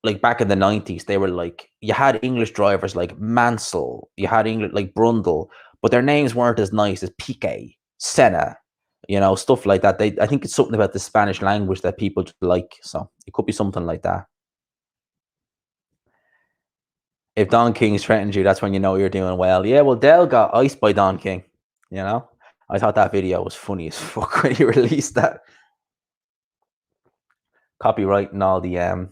like back in the 90s, they were like, you had English drivers like Mansell, you had English like Brundle, but their names weren't as nice as Piquet, Senna, stuff like that. I think it's something about the Spanish language that people like, so it could be something like that. If Don King threatened you, that's when you know you're doing well. Yeah, well, Dell got iced by Don King, I thought that video was funny as fuck when he released that. Copyrighting all the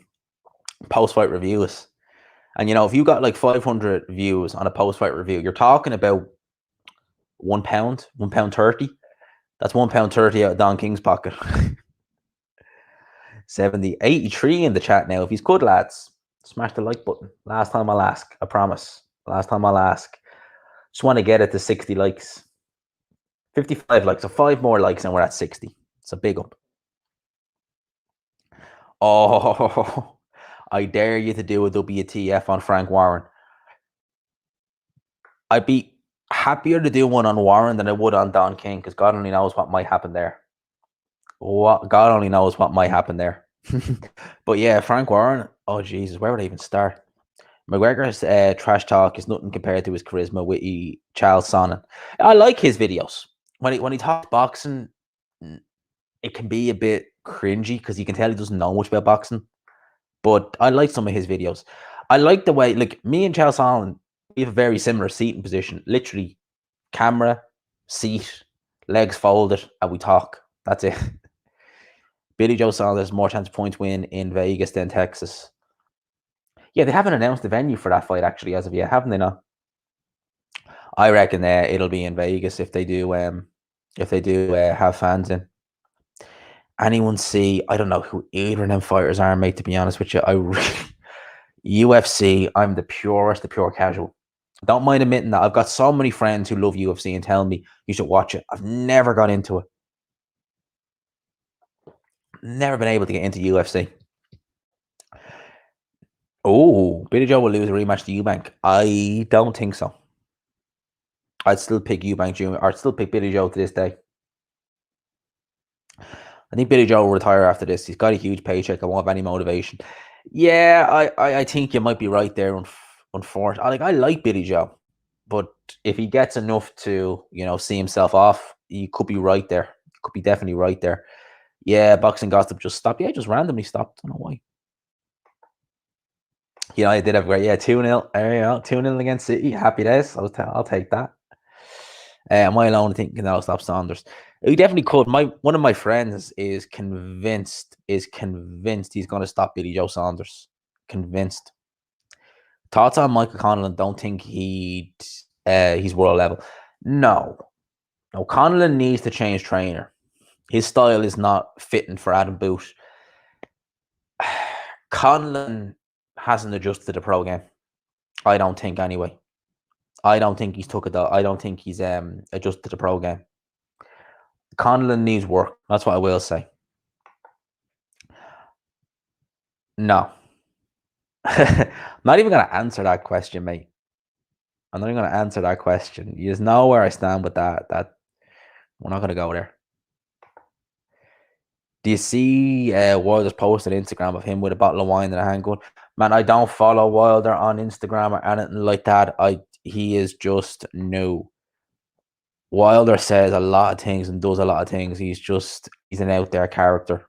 post-fight reviews. And if you got like 500 views on a post-fight review, you're talking about £1.30. That's £1.30 out of Don King's pocket. 83 in the chat now. If he's good, lads, smash the like button. Last time I'll ask. I promise. Last time I'll ask. Just want to get it to 60 likes. 55 likes. So 5 more likes and we're at 60. It's a big up. Oh, I dare you to do a WTF on Frank Warren. I'd be happier to do one on Warren than I would on Don King, because God only knows what might happen there. God only knows what might happen there. But yeah, Frank Warren, oh Jesus, where would I even start? McGregor's trash talk is nothing compared to his charisma with Charles Sonnen. I like his videos. When he talks boxing, it can be a bit cringy because you can tell he doesn't know much about boxing. But I like some of his videos. I like the way, like, me and Charles Sonnen we have a very similar seating position. Literally, camera, seat, legs folded, and we talk. That's it. Billy Joe Saunders more chance of points win in Vegas than Texas. Yeah, they haven't announced the venue for that fight actually as of yet, haven't they? Not. I reckon it'll be in Vegas if they do. Have fans in. Anyone see? I don't know who either of them fighters are, mate. To be honest with you, UFC. I'm the pure casual. Don't mind admitting that. I've got so many friends who love UFC and tell me you should watch it. I've never got into it. Never been able to get into UFC. Oh, Billy Joe will lose a rematch to Eubank. I don't think so. I'd still pick Eubank Jr. or I'd still pick Billy Joe to this day. I think Billy Joe will retire after this. He's got a huge paycheck. I won't have any motivation. Yeah, I think you might be right there. Unfortunately, I like Billy Joe, but if he gets enough to see himself off, he could be right there. Could be definitely right there. Yeah, boxing gossip just stopped. Yeah, just randomly stopped. I don't know why. I did have a great 2-0. There you go, 2-0 against City. Happy days. I'll take that. Am I alone? I think Canelo stops Saunders. He definitely could. One of my friends is convinced he's going to stop Billy Joe Saunders. Convinced. Thoughts on Michael Conlan? Don't think he's world level. No. Conlan needs to change trainer. His style is not fitting for Adam Boot. Conlan hasn't adjusted to the pro game. I don't think anyway. I don't think he's took it though. I don't think he's adjusted to the pro game. Conlan needs work. That's what I will say. No. I'm not even going to answer that question, mate. I'm not even going to answer that question. You just know where I stand with that. We're not going to go there. Do you see Wilder's post on Instagram of him with a bottle of wine and a handgun? Man, I don't follow Wilder on Instagram or anything like that. He is just new. Wilder says a lot of things and does a lot of things. He's an out there character.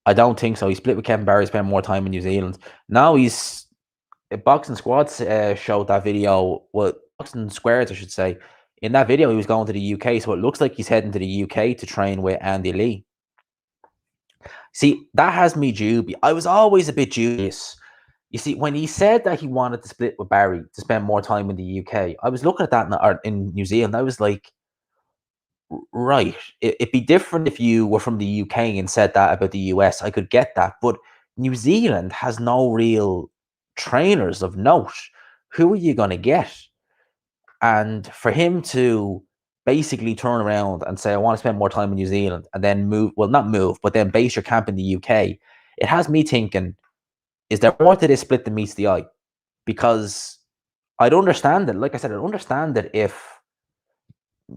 I don't think so. He split with Kevin Barry, spent more time in New Zealand. Now he's Boxing Squads showed that video. Well, Boxing Squares, I should say. In that video, he was going to the UK, so it looks like he's heading to the UK to train with Andy Lee. See, that has me dubious. I was always a bit dubious. You see, when he said that he wanted to split with Barry to spend more time in the UK, I was looking at that in New Zealand. I was like, right, it'd be different if you were from the UK and said that about the US. I could get that. But New Zealand has no real trainers of note. Who are you going to get? And for him to basically turn around and say, I want to spend more time in New Zealand and then not move, but then base your camp in the UK, it has me thinking, is there more to this split than meets the eye? Because I'd understand it. Like I said, I'd understand it if,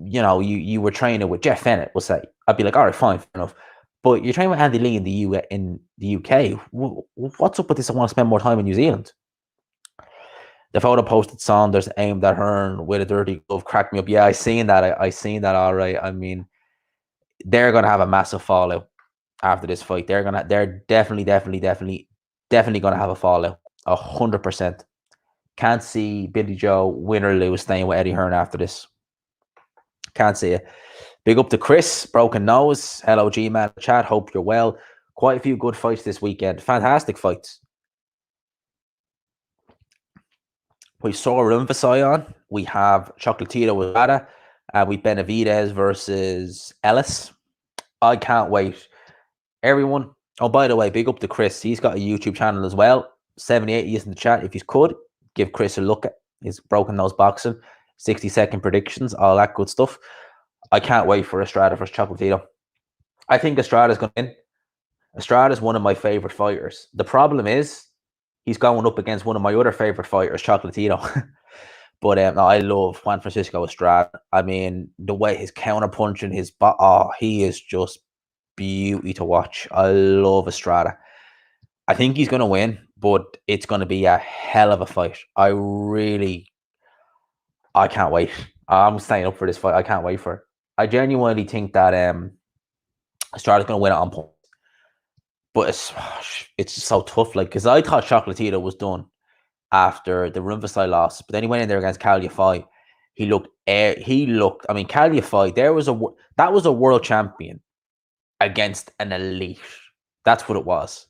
you were training with Jeff Fennett, we'll say. I'd be like, all right, fine, fair enough. But you're training with Andy Lee in the UK. What's up with this? I want to spend more time in New Zealand. The photo posted Saunders aimed at Hearn with a dirty glove cracked me up. Yeah, I seen that. I seen that. All right. I mean, they're gonna have a massive fallout after this fight. They're definitely gonna have a fallout. 100%. Can't see Billy Joe win or lose staying with Eddie Hearn after this. Can't see it. Big up to Chris, broken nose. Hello, G-Man chat. Hope you're well. Quite a few good fights this weekend. Fantastic fights. We saw Rumfasai on. We have Chocolatito with Rada. We Benavidez versus Ellis. I can't wait. Everyone. Oh, by the way, big up to Chris. He's got a YouTube channel as well. 78 years in the chat. If you could, give Chris a look at his broken nose boxing, 60-second predictions, all that good stuff. I can't wait for Estrada versus Chocolatito. I think Estrada's going to win. Estrada's one of my favorite fighters. The problem is he's going up against one of my other favorite fighters, Chocolatito. But I love Juan Francisco Estrada. I mean, the way his counterpunching, he is just beauty to watch. I love Estrada. I think he's going to win, but it's going to be a hell of a fight. I can't wait. I'm staying up for this fight. I can't wait for it. I genuinely think that Estrada's going to win it on points. But it's so tough, because I thought Chocolatito was done. after the Rumfasai loss, but then he went in there against Calify. He looked. I mean, Calify. That was a world champion against an elite. That's what it was.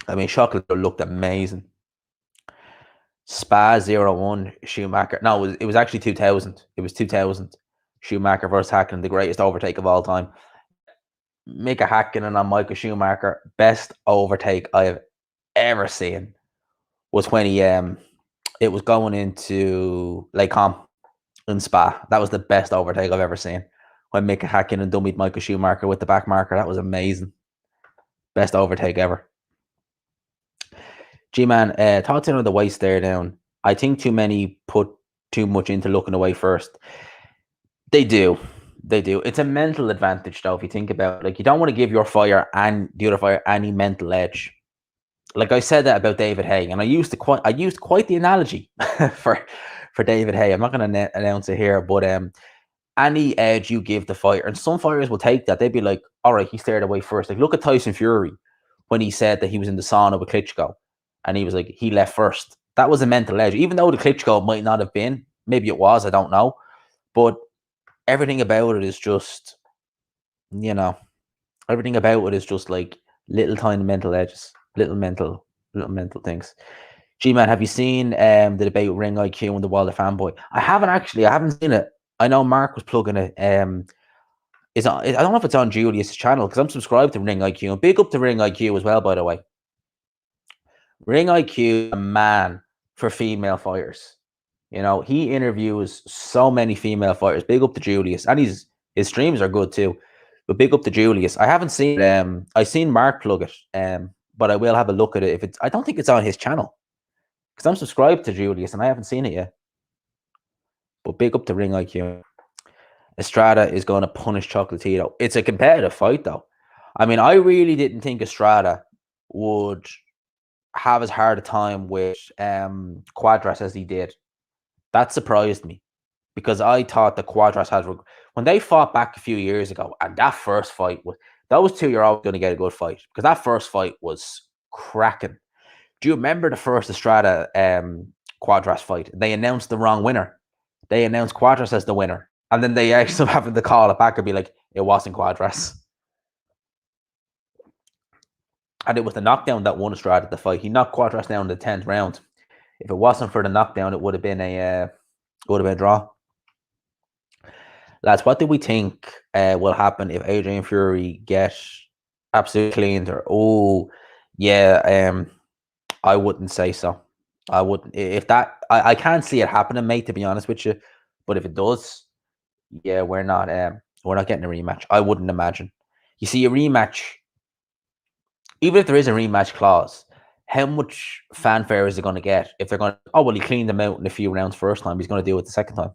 I mean, Chocolate looked amazing. Spa 0-1 Schumacher. No, it was actually 2000. It was 2000. Schumacher versus Hakkinen, the greatest overtake of all time. Mika Hakkinen on Michael Schumacher, best overtake I have ever seen. Was when it was going into Lake Com in Spa. That was the best overtake I've ever seen. When Mika Hakkinen dummied Michael Schumacher with the back marker, that was amazing. Best overtake ever. G-Man, thoughts on the weight stare down. I think too many put too much into looking away first. They do. It's a mental advantage, though, if you think about it. Like, you don't want to give your fighter and the other fighter any mental edge. Like I said that about David Haye, and I used quite the analogy for David Haye. I'm not going to announce it here, but any edge you give the fighter, and some fighters will take that. They'd be like, all right, he stared away first. Like, look at Tyson Fury when he said that he was in the sauna with Klitschko, and he was like, he left first. That was a mental edge, even though the Klitschko might not have been. Maybe it was, I don't know. But everything about it is just, everything about it is just like little tiny mental edges, little mental things. G-Man, have you seen the debate with Ring IQ and the Wilder fanboy? I haven't seen it. I know Mark was plugging it. I don't know if it's on Julius' channel because I'm subscribed to Ring IQ. And big up to Ring IQ as well, by the way. Ring IQ, a man for female fighters. He interviews so many female fighters. Big up to Julius. And his streams are good too. But big up to Julius. I haven't seen I've seen Mark plug it. But I will have a look at it. I don't think it's on his channel. Because I'm subscribed to Julius and I haven't seen it yet. But big up to Ring IQ. Estrada is going to punish Chocolatito. It's a competitive fight, though. I mean, I really didn't think Estrada would have as hard a time with Quadras as he did. That surprised me. Because I thought that Quadras had... When they fought back a few years ago, and that first fight was... Those two, you're always going to get a good fight. Because that first fight was cracking. Do you remember the first Estrada Quadras fight? They announced the wrong winner. They announced Quadras as the winner. And then they actually having to call it back and be like, it wasn't Quadras. And it was the knockdown that won Estrada the fight. He knocked Quadras down in the 10th round. If it wasn't for the knockdown, it would have been a draw. Lads, what do we think will happen if Adrian Fury gets absolutely cleaned? I wouldn't say so. I wouldn't. If that, I can't see it happening, mate, to be honest with you. But if it does, yeah, we're not getting a rematch. I wouldn't imagine. You see, a rematch, even if there is a rematch clause, how much fanfare is it going to get if they're going to, oh, well, he cleaned them out in a few rounds first time. He's going to do it the second time.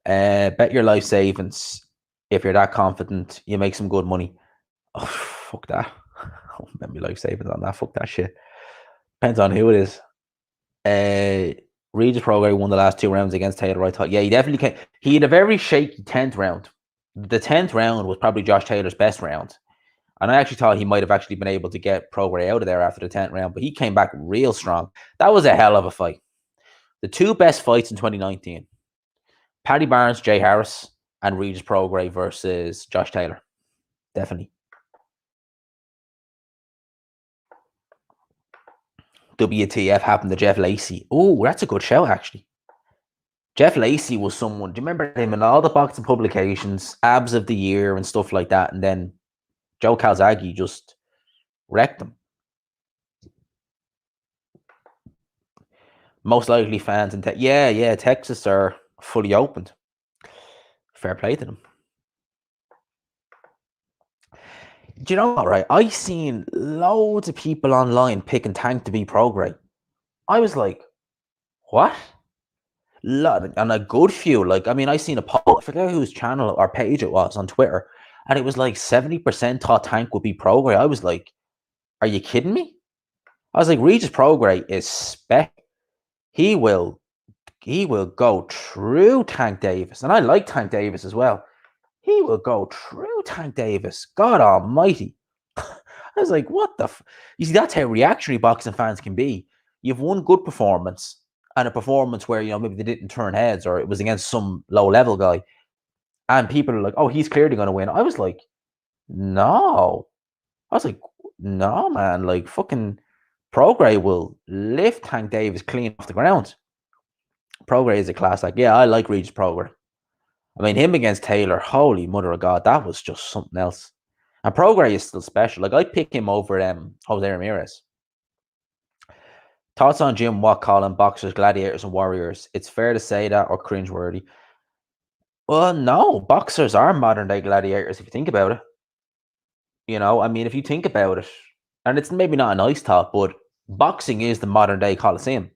Bet your life savings. If you're that confident, you make some good money. Oh, fuck that. Oh, bet my life savings on that. Fuck that shit. Depends on who it is. Regis Prograis won the last 2 rounds against Taylor. I thought, yeah, he definitely can. He had a very shaky 10th round. The 10th round was probably Josh Taylor's best round. And I actually thought he might have actually been able to get Prograis out of there after the 10th round, but he came back real strong. That was a hell of a fight. The 2 best fights in 2019. Paddy Barnes, Jay Harris, and Regis Prograis versus Josh Taylor. Definitely. WTF happened to Jeff Lacey. Oh, that's a good show, actually. Jeff Lacey was someone, do you remember him in all the boxing publications, abs of the year and stuff like that? And then Joe Calzaghe just wrecked him. Most likely fans in Texas are fully opened. Fair play to them. Do you know what, right? I seen loads of people online picking Tank to be Prograis. I was like, what? And a good few. Like, I mean, I seen a poll. I forget whose channel or page it was on Twitter. And it was like 70% thought Tank would be Prograis. I was like, are you kidding me? I was like, Regis Prograis is spec. He will go through Tank Davis. And I like Tank Davis as well. He will go through Tank Davis. God almighty. I was like, what the? You see, that's how reactionary boxing fans can be. You've one good performance and a performance where, maybe they didn't turn heads or it was against some low level guy. And people are like, oh, he's clearly going to win. I was like, no. I was like, no, man. Like, fucking Prograis will lift Tank Davis clean off the ground. Prograis is a class. Like, yeah, I like Regis Prograis. I mean, him against Taylor, holy mother of God, that was just something else. And Prograis is still special. Like, I pick him over Jose Ramirez. Thoughts on Jim Watt calling boxers gladiators and warriors? It's fair to say that or cringeworthy? Well, no. Boxers are modern-day gladiators if you think about it. I mean, if you think about it, and it's maybe not a nice thought, but boxing is the modern-day Coliseum.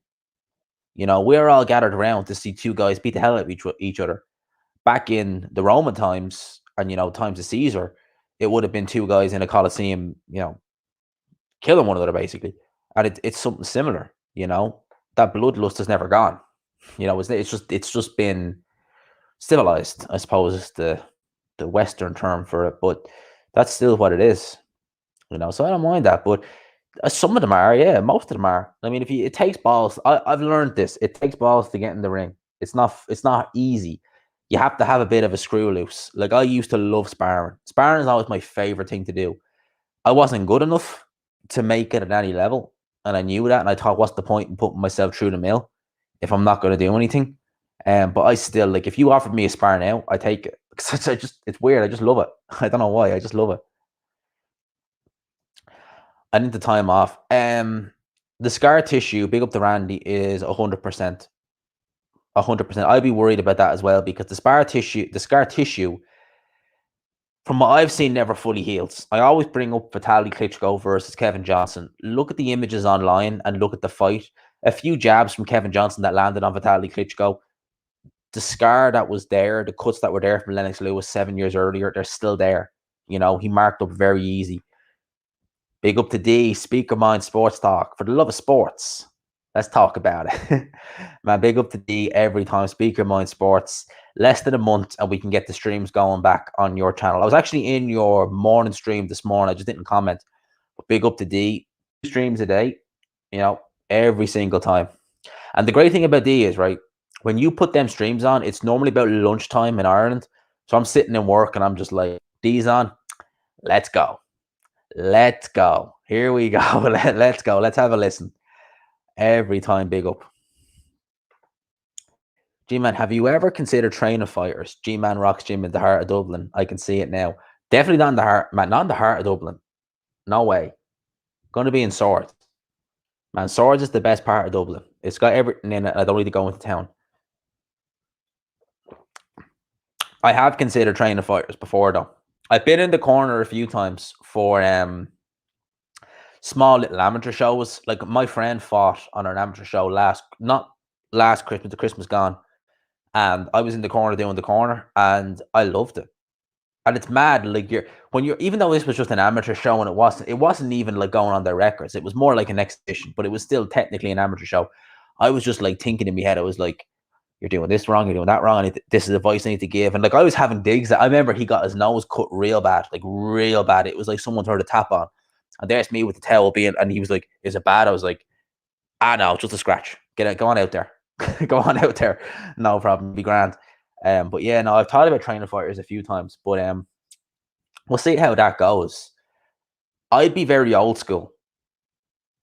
We're all gathered around to see two guys beat the hell out of each other. Back in the Roman times and, times of Caesar, it would have been two guys in a Coliseum, killing one another, basically. And it's something similar, that bloodlust has never gone. It's just been civilized, I suppose, is the Western term for it, but that's still what it is, so I don't mind that. But some of them are, yeah, most of them are. I mean, it takes balls. I've learned this. It takes balls to get in the ring. It's not easy. You have to have a bit of a screw loose. Like, I used to love sparring. Sparring is always my favorite thing to do. I wasn't good enough to make it at any level, and I knew that, and I thought, what's the point in putting myself through the mill if I'm not going to do anything? But I still, like, if you offered me a spar now, I take it. It's weird. I just love it. I don't know why. I just love it. I need the time off. The scar tissue, big up to Randy, is 100%. 100%. I'd be worried about that as well, because the scar tissue, from what I've seen, never fully heals. I always bring up Vitaly Klitschko versus Kevin Johnson. Look at the images online and look at the fight. A few jabs from Kevin Johnson that landed on Vitaly Klitschko. The scar that was there, the cuts that were there from Lennox Lewis 7 years earlier, they're still there. He marked up very easy. Big up to D, Speaker Mind Sports Talk. For the love of sports, let's talk about it. Man, big up to D every time. Speaker Mind Sports. Less than a month and we can get the streams going back on your channel. I was actually in your morning stream this morning. I just didn't comment. But big up to D. 2 streams a day, every single time. And the great thing about D is, right, when you put them streams on, it's normally about lunchtime in Ireland. So I'm sitting in work and I'm just like, D's on. Let's go. Let's go. Here we go. Let's go. Let's have a listen. Every time, big up. G-Man, have you ever considered training fighters? G-Man rocks gym in the heart of Dublin. I can see it now. Definitely not in the heart, man. Not in the heart of Dublin. No way. Going to be in Swords. Man, Swords is the best part of Dublin. It's got everything in it. I don't need to go into town. I have considered training fighters before, though. I've been in the corner a few times for small little amateur shows. Like, my friend fought on an amateur show not last Christmas, the Christmas gone. And I was in the corner doing the corner, and I loved it. And it's mad, like, even though this was just an amateur show, and it wasn't even like going on their records. It was more like an exhibition, but it was still technically an amateur show. I was just like thinking in my head, I was like, you're doing this wrong, you're doing that wrong, this is advice I need to give. And like, I was having digs. I remember he got his nose cut real bad, like real bad. It was like someone turned a tap on, and there's me with the towel and he was like, is it bad? I was like, no, just a scratch. Go on out there. Go on out there. No problem. Be grand. But yeah, no, I've thought about training fighters a few times, but we'll see how that goes. I'd be very old school.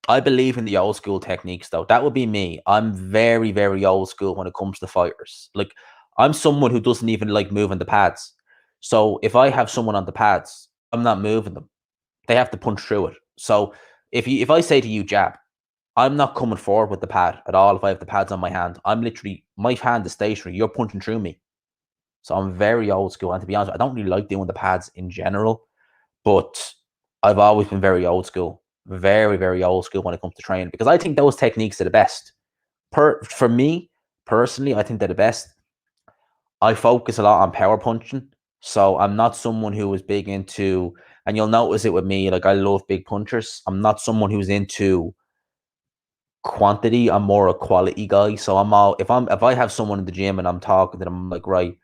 I believe in the old school techniques, though. That would be me. I'm very, very old school when it comes to fighters. Like, I'm someone who doesn't even like moving the pads. So if I have someone on the pads, I'm not moving them. They have to punch through it. So if I say to you, jab, I'm not coming forward with the pad at all if I have the pads on my hand. I'm literally, my hand is stationary. You're punching through me. So I'm very old school. And to be honest, I don't really like doing the pads in general, but I've always been very old school. Very, very old school when it comes to training, because I think those techniques are the best. For me, personally, I think they're the best. I focus a lot on power punching. So I'm not someone who is big into, and you'll notice it with me, like, I love big punchers. I'm not someone who's into quantity. I'm more a quality guy. So if I have someone in the gym and I'm talking to them, I'm like, right,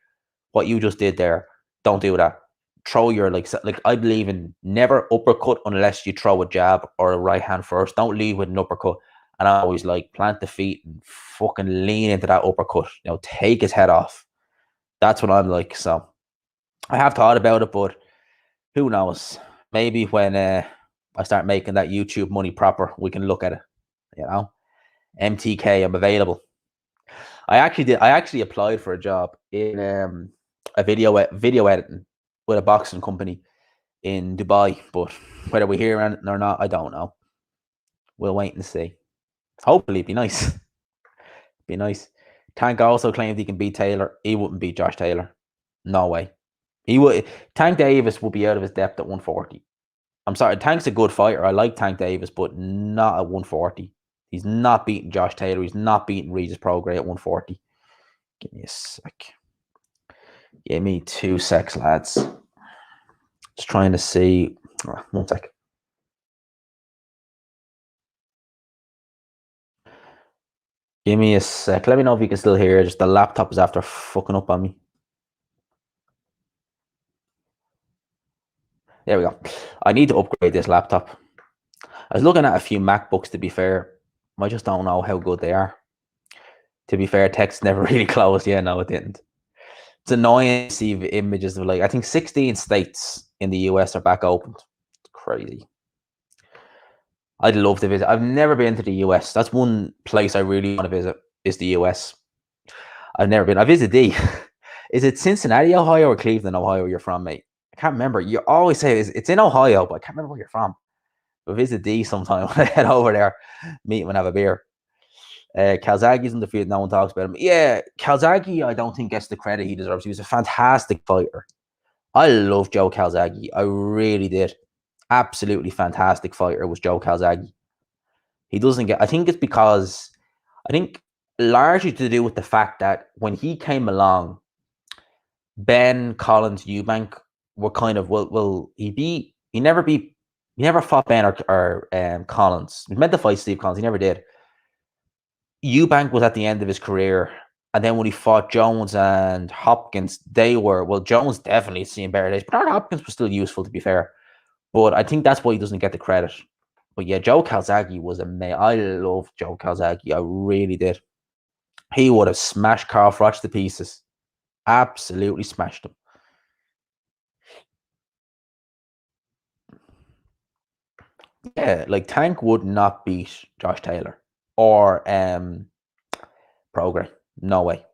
what you just did there, don't do that. throw your like I believe in never uppercut unless you throw a jab or a right hand first. Don't lead with an uppercut. And I always like plant the feet and fucking lean into that uppercut. You know, take his head off. That's what I'm like. So I have thought about it, but who knows? Maybe when I start making that YouTube money proper, we can look at it. You know, MTK, I'm available. I actually applied for a job in a video editing with a boxing company in Dubai, but whether we hear anything or not, I don't know. We'll wait and see. Hopefully, it'd be nice. Be nice. Tank also claimed he can beat Taylor. He wouldn't beat Josh Taylor. No way. He would. Tank Davis will be out of his depth at 140. I'm sorry, Tank's a good fighter. I like Tank Davis, but not at 140. He's not beating Josh Taylor. He's not beating Regis Prograis at 140. Give me a sec. Give me 2 secs, lads. Just trying to see. Oh, 1 sec. Give me a sec. Let me know if you can still hear. Just the laptop is after fucking up on me. There we go. I need to upgrade this laptop. I was looking at a few MacBooks, to be fair. I just don't know how good they are. To be fair, text never really closed. Yeah, no, it didn't. It's annoying to see images of, like, I think 16 states in the US are back open. It's crazy. I'd love to visit. I've never been to the US. That's one place I really want to visit, is the US. I've never been. I visited D. Is it Cincinnati, Ohio, or Cleveland, Ohio you're from, mate? I can't remember. You always say it's in Ohio, but I can't remember where you're from. But visit D sometime when I head over there, meet him and have a beer. Calzaghe's in the field. No one talks about him. Yeah, Calzaghe, I don't think gets the credit he deserves. He was a fantastic fighter. I love Joe Calzaghe. I really did. Absolutely fantastic fighter was Joe Calzaghe. He doesn't get. I think it's because largely to do with the fact that when he came along, Ben, Collins, Eubank were kind of he never fought Ben or Collins. He meant to fight Steve Collins. He never did. Eubank was at the end of his career, and then when he fought Jones and Hopkins, Jones definitely seen better days, but Hopkins was still useful, to be fair. But I think that's why he doesn't get the credit. But yeah, Joe Calzaghe was amazing. I love Joe Calzaghe. I really did. He would have smashed Carl Froch to pieces. Absolutely smashed him. Yeah, like Tank would not beat Josh Taylor or Prograis. No way.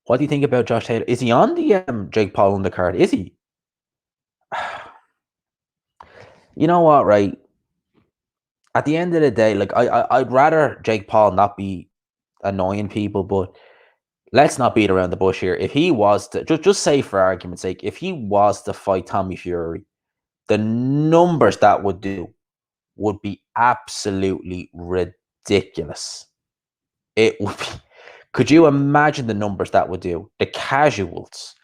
What do you think about Josh Taylor? Is he on the Jake Paul undercard? Is he? You know what, right? At the end of the day, like I'd rather Jake Paul not be annoying people, but let's not beat around the bush here. If he was to just say, for argument's sake, if he was to fight Tommy Fury, the numbers that would do would be absolutely ridiculous. It would be. Could you imagine the numbers that would do? The casuals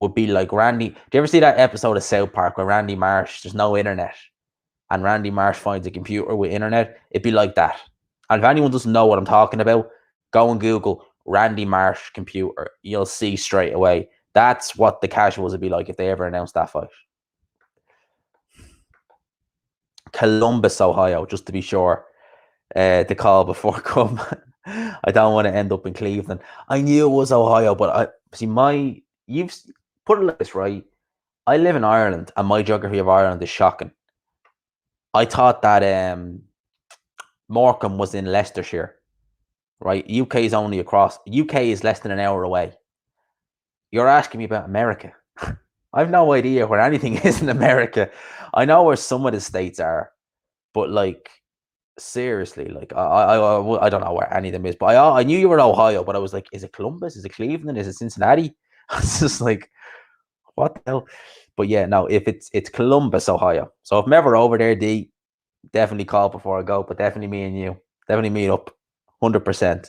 would be like Randy. Do you ever see that episode of South Park where Randy Marsh, there's no internet, and Randy Marsh finds a computer with internet? It'd be like that. And if anyone doesn't know what I'm talking about, go and Google Randy Marsh computer. You'll see straight away. That's what the casuals would be like if they ever announced that fight. Columbus, Ohio, just to be sure. The call before come. I don't want to end up in Cleveland. I knew it was Ohio, but you've put it like this, right? I live in Ireland, and my geography of Ireland is shocking. I thought that Morecambe was in Leicestershire, right? UK is only across. UK is less than an hour away. You're asking me about America. I have no idea where anything is in America. I know where some of the states are, but like, seriously, like I don't know where any of them is, but I knew you were in Ohio, but I was like, is it Columbus? Is it Cleveland? Is it Cincinnati? I was just like, what the hell? But yeah, no, if it's Columbus, Ohio. So if I'm ever over there, D, definitely call before I go, but definitely me and you. Definitely meet up. 100%.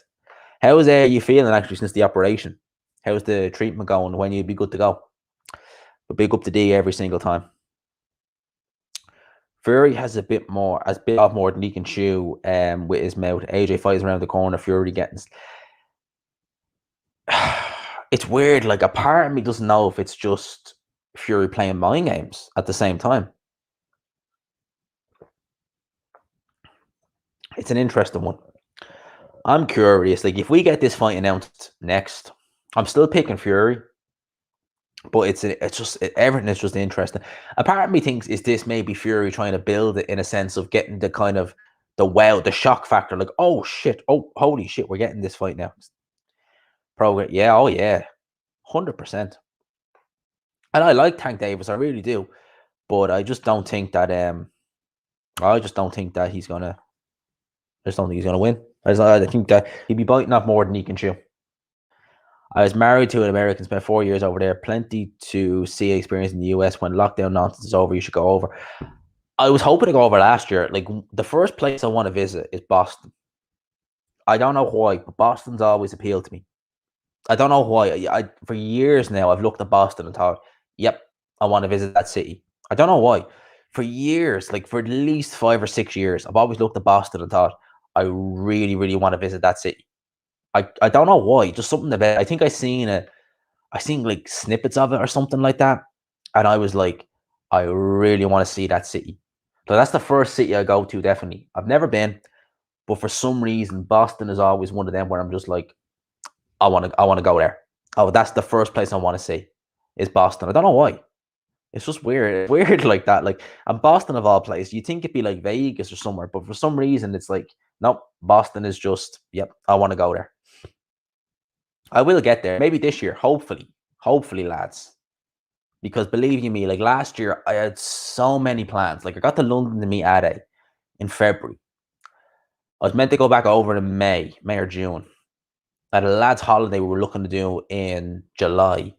How's you feeling actually since the operation? How's the treatment going? When you'd be good to go? But big up to D every single time. Fury has a bit more than he can chew with his mouth. AJ fights around the corner. Fury getting it's weird. Like, a part of me doesn't know if it's just Fury playing mind games at the same time. It's an interesting one. I'm curious. Like, if we get this fight announced next, I'm still picking Fury, but everything is just interesting. A part of me thinks is this maybe Fury trying to build it in a sense of getting the kind of the shock factor. Like, oh shit, oh holy shit, we're getting this fight now. Program, yeah, oh yeah, 100%. And I like Tank Davis, I really do, but I just don't think that he's gonna. I just don't think he's gonna win. I think that he'd be biting off more than he can chew. I was married to an American, spent 4 years over there. Plenty to see, experience in the US. When lockdown nonsense is over, you should go over. I was hoping to go over last year. Like, the first place I want to visit is Boston. I don't know why, but Boston's always appealed to me. I don't know why. For years now, I've looked at Boston and thought, "Yep, I want to visit that city." I don't know why. For years, like for at least 5 or 6 years, I've always looked at Boston and thought, "I really, really want to visit that city." I don't know why. Just something about it. I think I seen like snippets of it or something like that, and I was like, I really want to see that city. So that's the first city I go to. Definitely, I've never been, but for some reason, Boston is always one of them where I'm just like, I want to go there. Oh, that's the first place I want to see is Boston. I don't know why. It's just weird. It's weird like that. Like, and Boston of all places, you think it'd be like Vegas or somewhere, but for some reason, it's like, nope. Boston is just, yep. I want to go there. I will get there. Maybe this year. Hopefully, lads. Because believe you me, like last year, I had so many plans. Like, I got to London to meet Ade in February. I was meant to go back over in May or June. At a lad's holiday we were looking to do in July.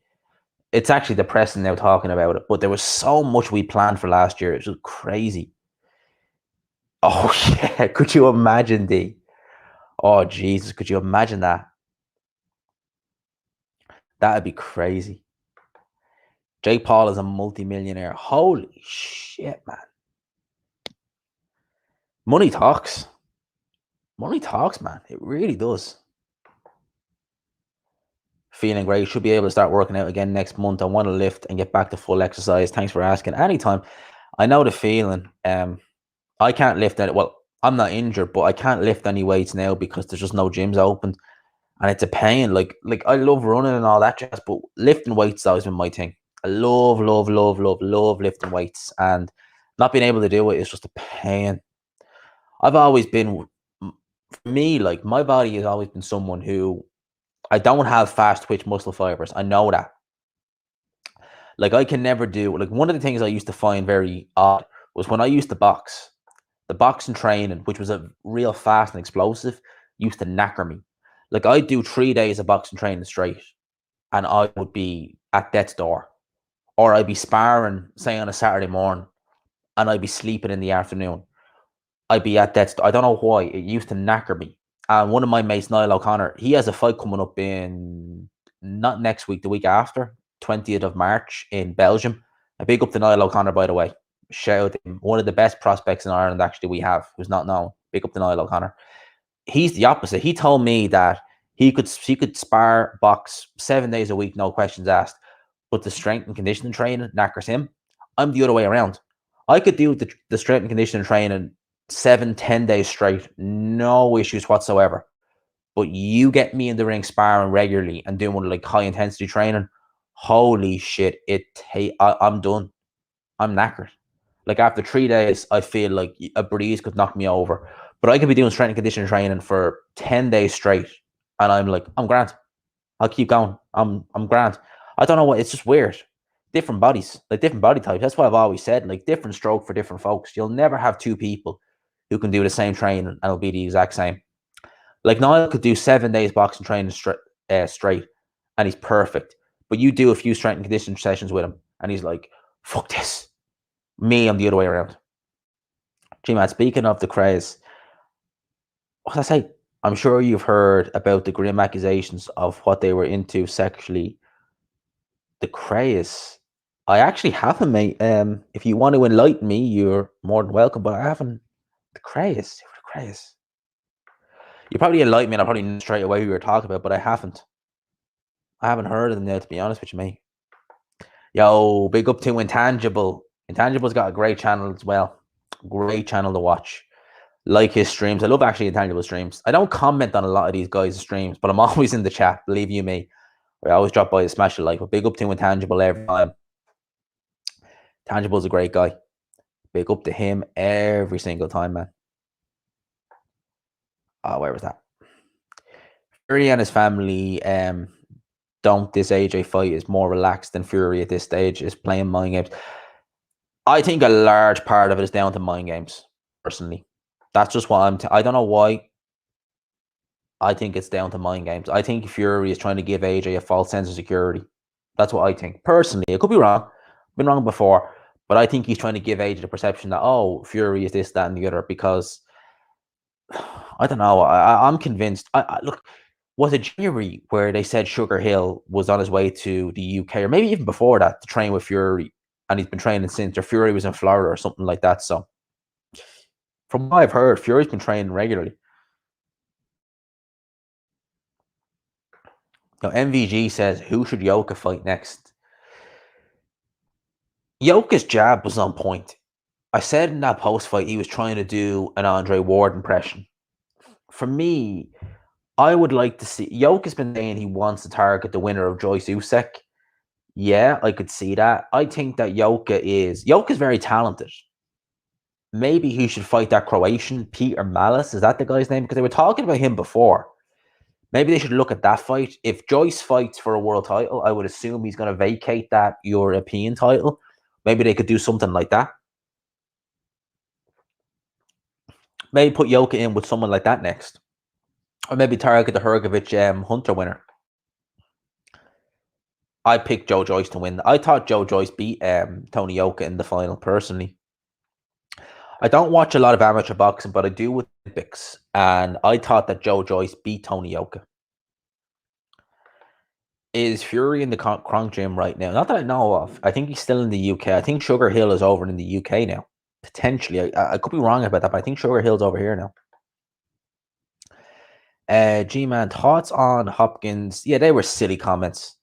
It's actually depressing now talking about it, but there was so much we planned for last year. It was crazy. Oh yeah, could you imagine, D? Oh Jesus, could you imagine that? That'd be crazy. Jake Paul is a multi-millionaire. Holy shit, man. Money talks. Money talks, man. It really does. Feeling great. Should be able to start working out again next month. I want to lift and get back to full exercise. Thanks for asking. Anytime. I know the feeling. I can't lift any. Well, I'm not injured, but I can't lift any weights now because there's just no gyms open, and it's a pain. Like I love running and all that jazz, but lifting weights has always been my thing. I love lifting weights, and not being able to do it is just a pain. I've always been, for me, like my body has always been someone who I don't have fast twitch muscle fibers. I know that. Like, I can never do, like, one of the things I used to find very odd was when I used to box. The boxing training, which was a real fast and explosive, used to knacker me. Like, I'd do 3 days of boxing training straight, and I would be at death's door, or I'd be sparring, say on a Saturday morning, and I'd be sleeping in the afternoon. I'd be at death's door. I don't know why it used to knacker me. And one of my mates, Niall O'Connor, he has a fight coming up in not next week, the week after, 20th of March in Belgium. A big up to Niall O'Connor, by the way. Shout out to him. One of the best prospects in Ireland, actually, we have, who's not known. Big up to Niall O'Connor. He's the opposite. He told me that he could spar box 7 days a week, no questions asked. But the strength and conditioning training knackers him. I'm the other way around. I could do the strength and conditioning training 7, 10 days straight, no issues whatsoever. But you get me in the ring sparring regularly and doing like high intensity training, holy shit! I'm done. I'm knackered. Like, after 3 days, I feel like a breeze could knock me over. But I could be doing strength and conditioning training for 10 days straight, and I'm like, I'm grand. I'll keep going. I'm grand. I don't know what. It's just weird. Different bodies, like different body types. That's what I've always said. Like, different stroke for different folks. You'll never have two people who can do the same training and it'll be the exact same. Like, Niall could do 7 days boxing training straight, and he's perfect. But you do a few strength and conditioning sessions with him, and he's like, "Fuck this." Me, I'm the other way around. Gee, man, speaking of the craze, what did I say? I'm sure you've heard about the grim accusations of what they were into sexually. The craze. I actually haven't, mate. If you want to enlighten me, you're more than welcome. But I haven't. The craze. The craze. You probably enlighten me, and I probably know straight away who you're talking about, but I haven't. I haven't heard of them now, to be honest with you, mate. Yo, big up to Intangible. Intangible's got a great channel as well. Great channel to watch. Like his streams. I love actually Intangible streams. I don't comment on a lot of these guys' streams, but I'm always in the chat. Believe you me. I always drop by to smash a like. But big up to Intangible every time. Tangible's a great guy. Big up to him every single time, man. Oh, where was that? Fury and his family don't this AJ fight is more relaxed than Fury at this stage, is playing mind games. I think a large part of it is down to mind games, personally. That's just what I don't know why. I think it's down to mind games. I think Fury is trying to give AJ a false sense of security. That's what I think. Personally, I could be wrong. I've been wrong before. But I think he's trying to give AJ the perception that, oh, Fury is this, that, and the other, because I don't know. I'm convinced. Look, was it January where they said Sugar Hill was on his way to the UK, or maybe even before that, to train with Fury, and he's been training since, or Fury was in Florida or something like that. So from what I've heard, Fury's been training regularly. Now, MVG says, who should Yoka fight next? Yoka's jab was on point. I said in that post fight he was trying to do an Andre Ward impression. For me, I would like to see. Yoka's been saying he wants to target the winner of Joyce Usyk. Yeah, I could see that. I think that Yoka's very talented. Maybe he should fight that Croatian Peter Malice. Is that the guy's name? Because they were talking about him before. Maybe they should look at that fight. If Joyce fights for a world title, I would assume he's going to vacate that European title. Maybe they could do something like that. Maybe put Yoka in with someone like that next. Or maybe target the Hrgovic Hunter winner. I picked Joe Joyce to win. I thought Joe Joyce beat Tony Yoka in the final, personally. I don't watch a lot of amateur boxing, but I do with Olympics. And I thought that Joe Joyce beat Tony Yoka. Is Fury in the Kronk gym right now? Not that I know of. I think he's still in the UK. I think Sugar Hill is over in the UK now. Potentially. I could be wrong about that, but I think Sugar Hill's over here now. G-Man, thoughts on Hopkins? Yeah, they were silly comments.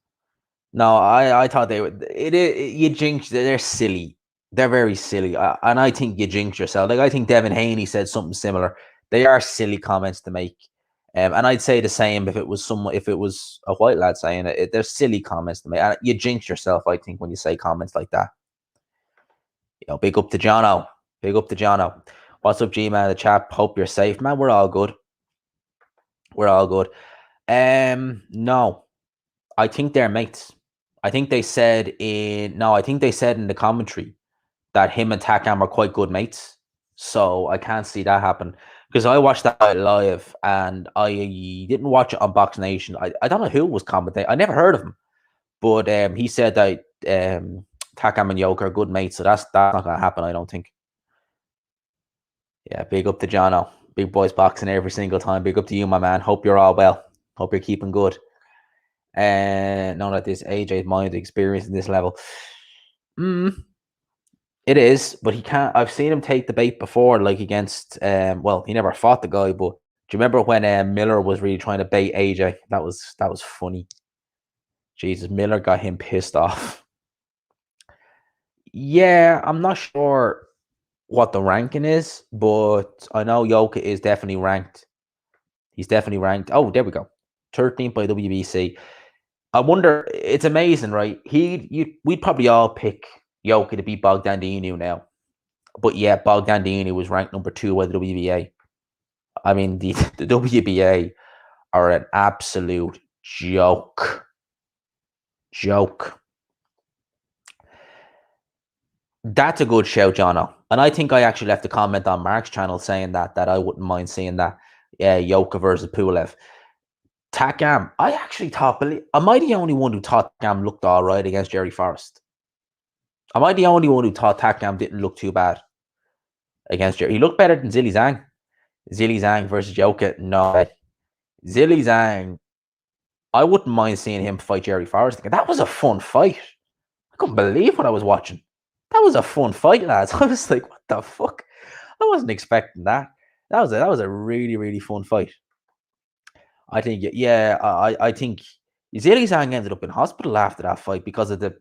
No, I thought they were. You jinx. They're silly. They're very silly, and I think you jinx yourself. Like, I think Devin Haney said something similar. They are silly comments to make, and I'd say the same if it was a white lad saying it. They're silly comments to make. And you jinx yourself, I think, when you say comments like that. Big up to Jono. Big up to Jono. What's up, G-Man? The chat. Hope you're safe, man. We're all good. We're all good. No, I think they're mates. I think they said in the commentary that him and Takam are quite good mates. So I can't see that happen, because I watched that live and I didn't watch it on Box Nation. I don't know who was commentating. I never heard of him, but he said that Takam and Yoka are good mates. So that's not going to happen, I don't think. Yeah, big up to Jono. Big boys boxing every single time. Big up to you, my man. Hope you're all well. Hope you're keeping good. And know that this AJ's mind experiencing this level. It is, but he can't. I've seen him take the bait before, like against. Well, he never fought the guy, but do you remember when Miller was really trying to bait AJ? That was funny. Jesus, Miller got him pissed off. Yeah, I'm not sure what the ranking is, but I know Yoka is definitely ranked. He's definitely ranked. Oh, there we go. 13th by WBC. I wonder, it's amazing, right? We'd probably all pick Yoka to beat Bogdaninu now. But yeah, Bogdaninu was ranked number 2 by the WBA. I mean, the WBA are an absolute joke. That's a good shout, Jono. And I think I actually left a comment on Mark's channel saying that I wouldn't mind seeing that. Yoka versus Pulev. Takam, I actually thought, am I the only one who thought Takam looked all right against Jerry Forrest? Am I the only one who thought Takam didn't look too bad against Jerry? He looked better than Zhilei Zhang. Zhilei Zhang versus Yoka, no. Zhilei Zhang, I wouldn't mind seeing him fight Jerry Forrest. That was a fun fight. I couldn't believe what I was watching. That was a fun fight, lads. I was like, what the fuck? I wasn't expecting that. That was a really, really fun fight. I think, yeah, I think Zhilei Zhang ended up in hospital after that fight because of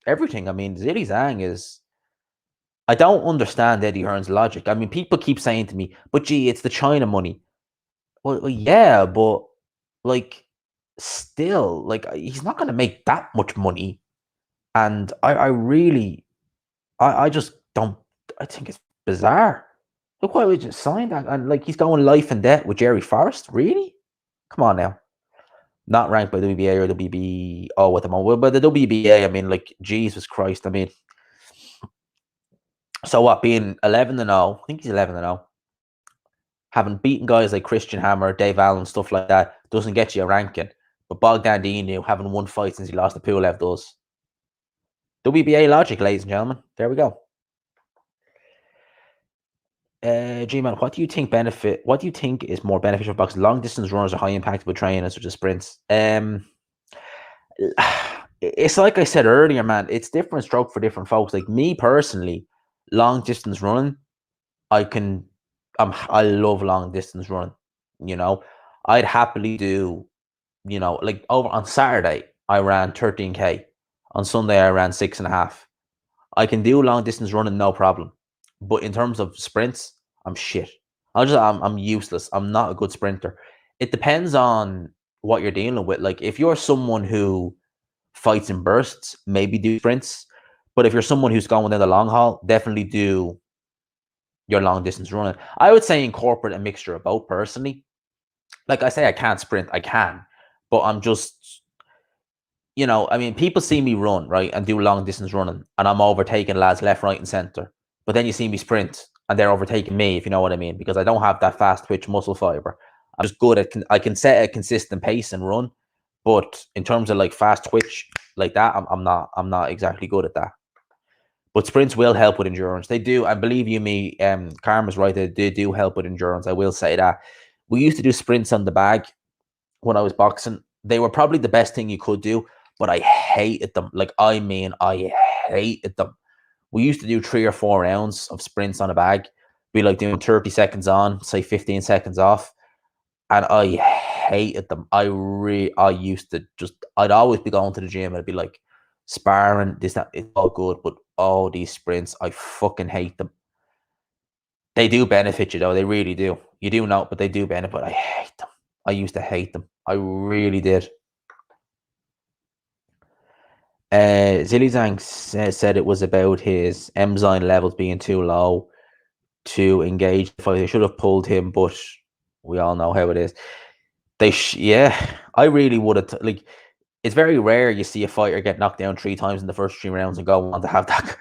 everything. I mean, Zhilei Zhang is. I don't understand Eddie Hearn's logic. I mean, people keep saying to me, "But gee, it's the China money." Well, yeah, but like, still, like, he's not going to make that much money. And I really, I just don't. I think it's bizarre. Look why we just signed that, and like he's going life and debt with Jerry Forrest. Really? Come on now. Not ranked by the WBA or the WBO at the moment. But the WBA, I mean, like, Jesus Christ. I mean, so what? Being 11-0, I think he's 11-0. Having beaten guys like Christian Hammer, Dave Allen, stuff like that doesn't get you a ranking. But Bogdan Dinu, having won fight since he lost to Pulev, does. WBA logic, ladies and gentlemen. There we go. G-Man, what do you think is more beneficial for boxing? Long distance runners or high impact with training such as sprints? It's like I said earlier, man. It's different stroke for different folks. Like me personally, long distance running, I love long distance running. You know, I'd happily do, like over on Saturday, I ran 13K. On Sunday, I ran 6.5. I can do long distance running, no problem. But in terms of sprints, I'm shit. I'm useless. I'm not a good sprinter. It depends on what you're dealing with. Like if you're someone who fights in bursts, maybe do sprints. But if you're someone who's going in the long haul, definitely do your long distance running. I would say incorporate a mixture of both personally. Like I say, I can't sprint, I can, but I'm just, I mean, people see me run, right, and do long distance running, and I'm overtaking lads left, right, and center. But then you see me sprint, and they're overtaking me, if you know what I mean, because I don't have that fast twitch muscle fiber. I'm just good at, I can set a consistent pace and run, but in terms of like fast twitch like that, I'm not exactly good at that. But sprints will help with endurance. They do, and believe you me, Karma's right. They do help with endurance. I will say that. We used to do sprints on the bag when I was boxing. They were probably the best thing you could do, but I hated them. Like, I mean, I hated them. We used to do 3 or 4 rounds of sprints on a bag. Be like doing 30 seconds on, say 15 seconds off. And I hated them. I used to I'd always be going to the gym and I'd be like, sparring, this, that, it's all good, but all these sprints, I fucking hate them. They do benefit you though, they really do. You do know, but they do benefit. I hate them. I used to hate them. I really did. Zhilei Zhang said it was about his enzyme levels being too low to engage the fight. They should have pulled him, but we all know how it is. I really would have like. It's very rare you see a fighter get knocked down 3 times in the first 3 rounds and go on to have that.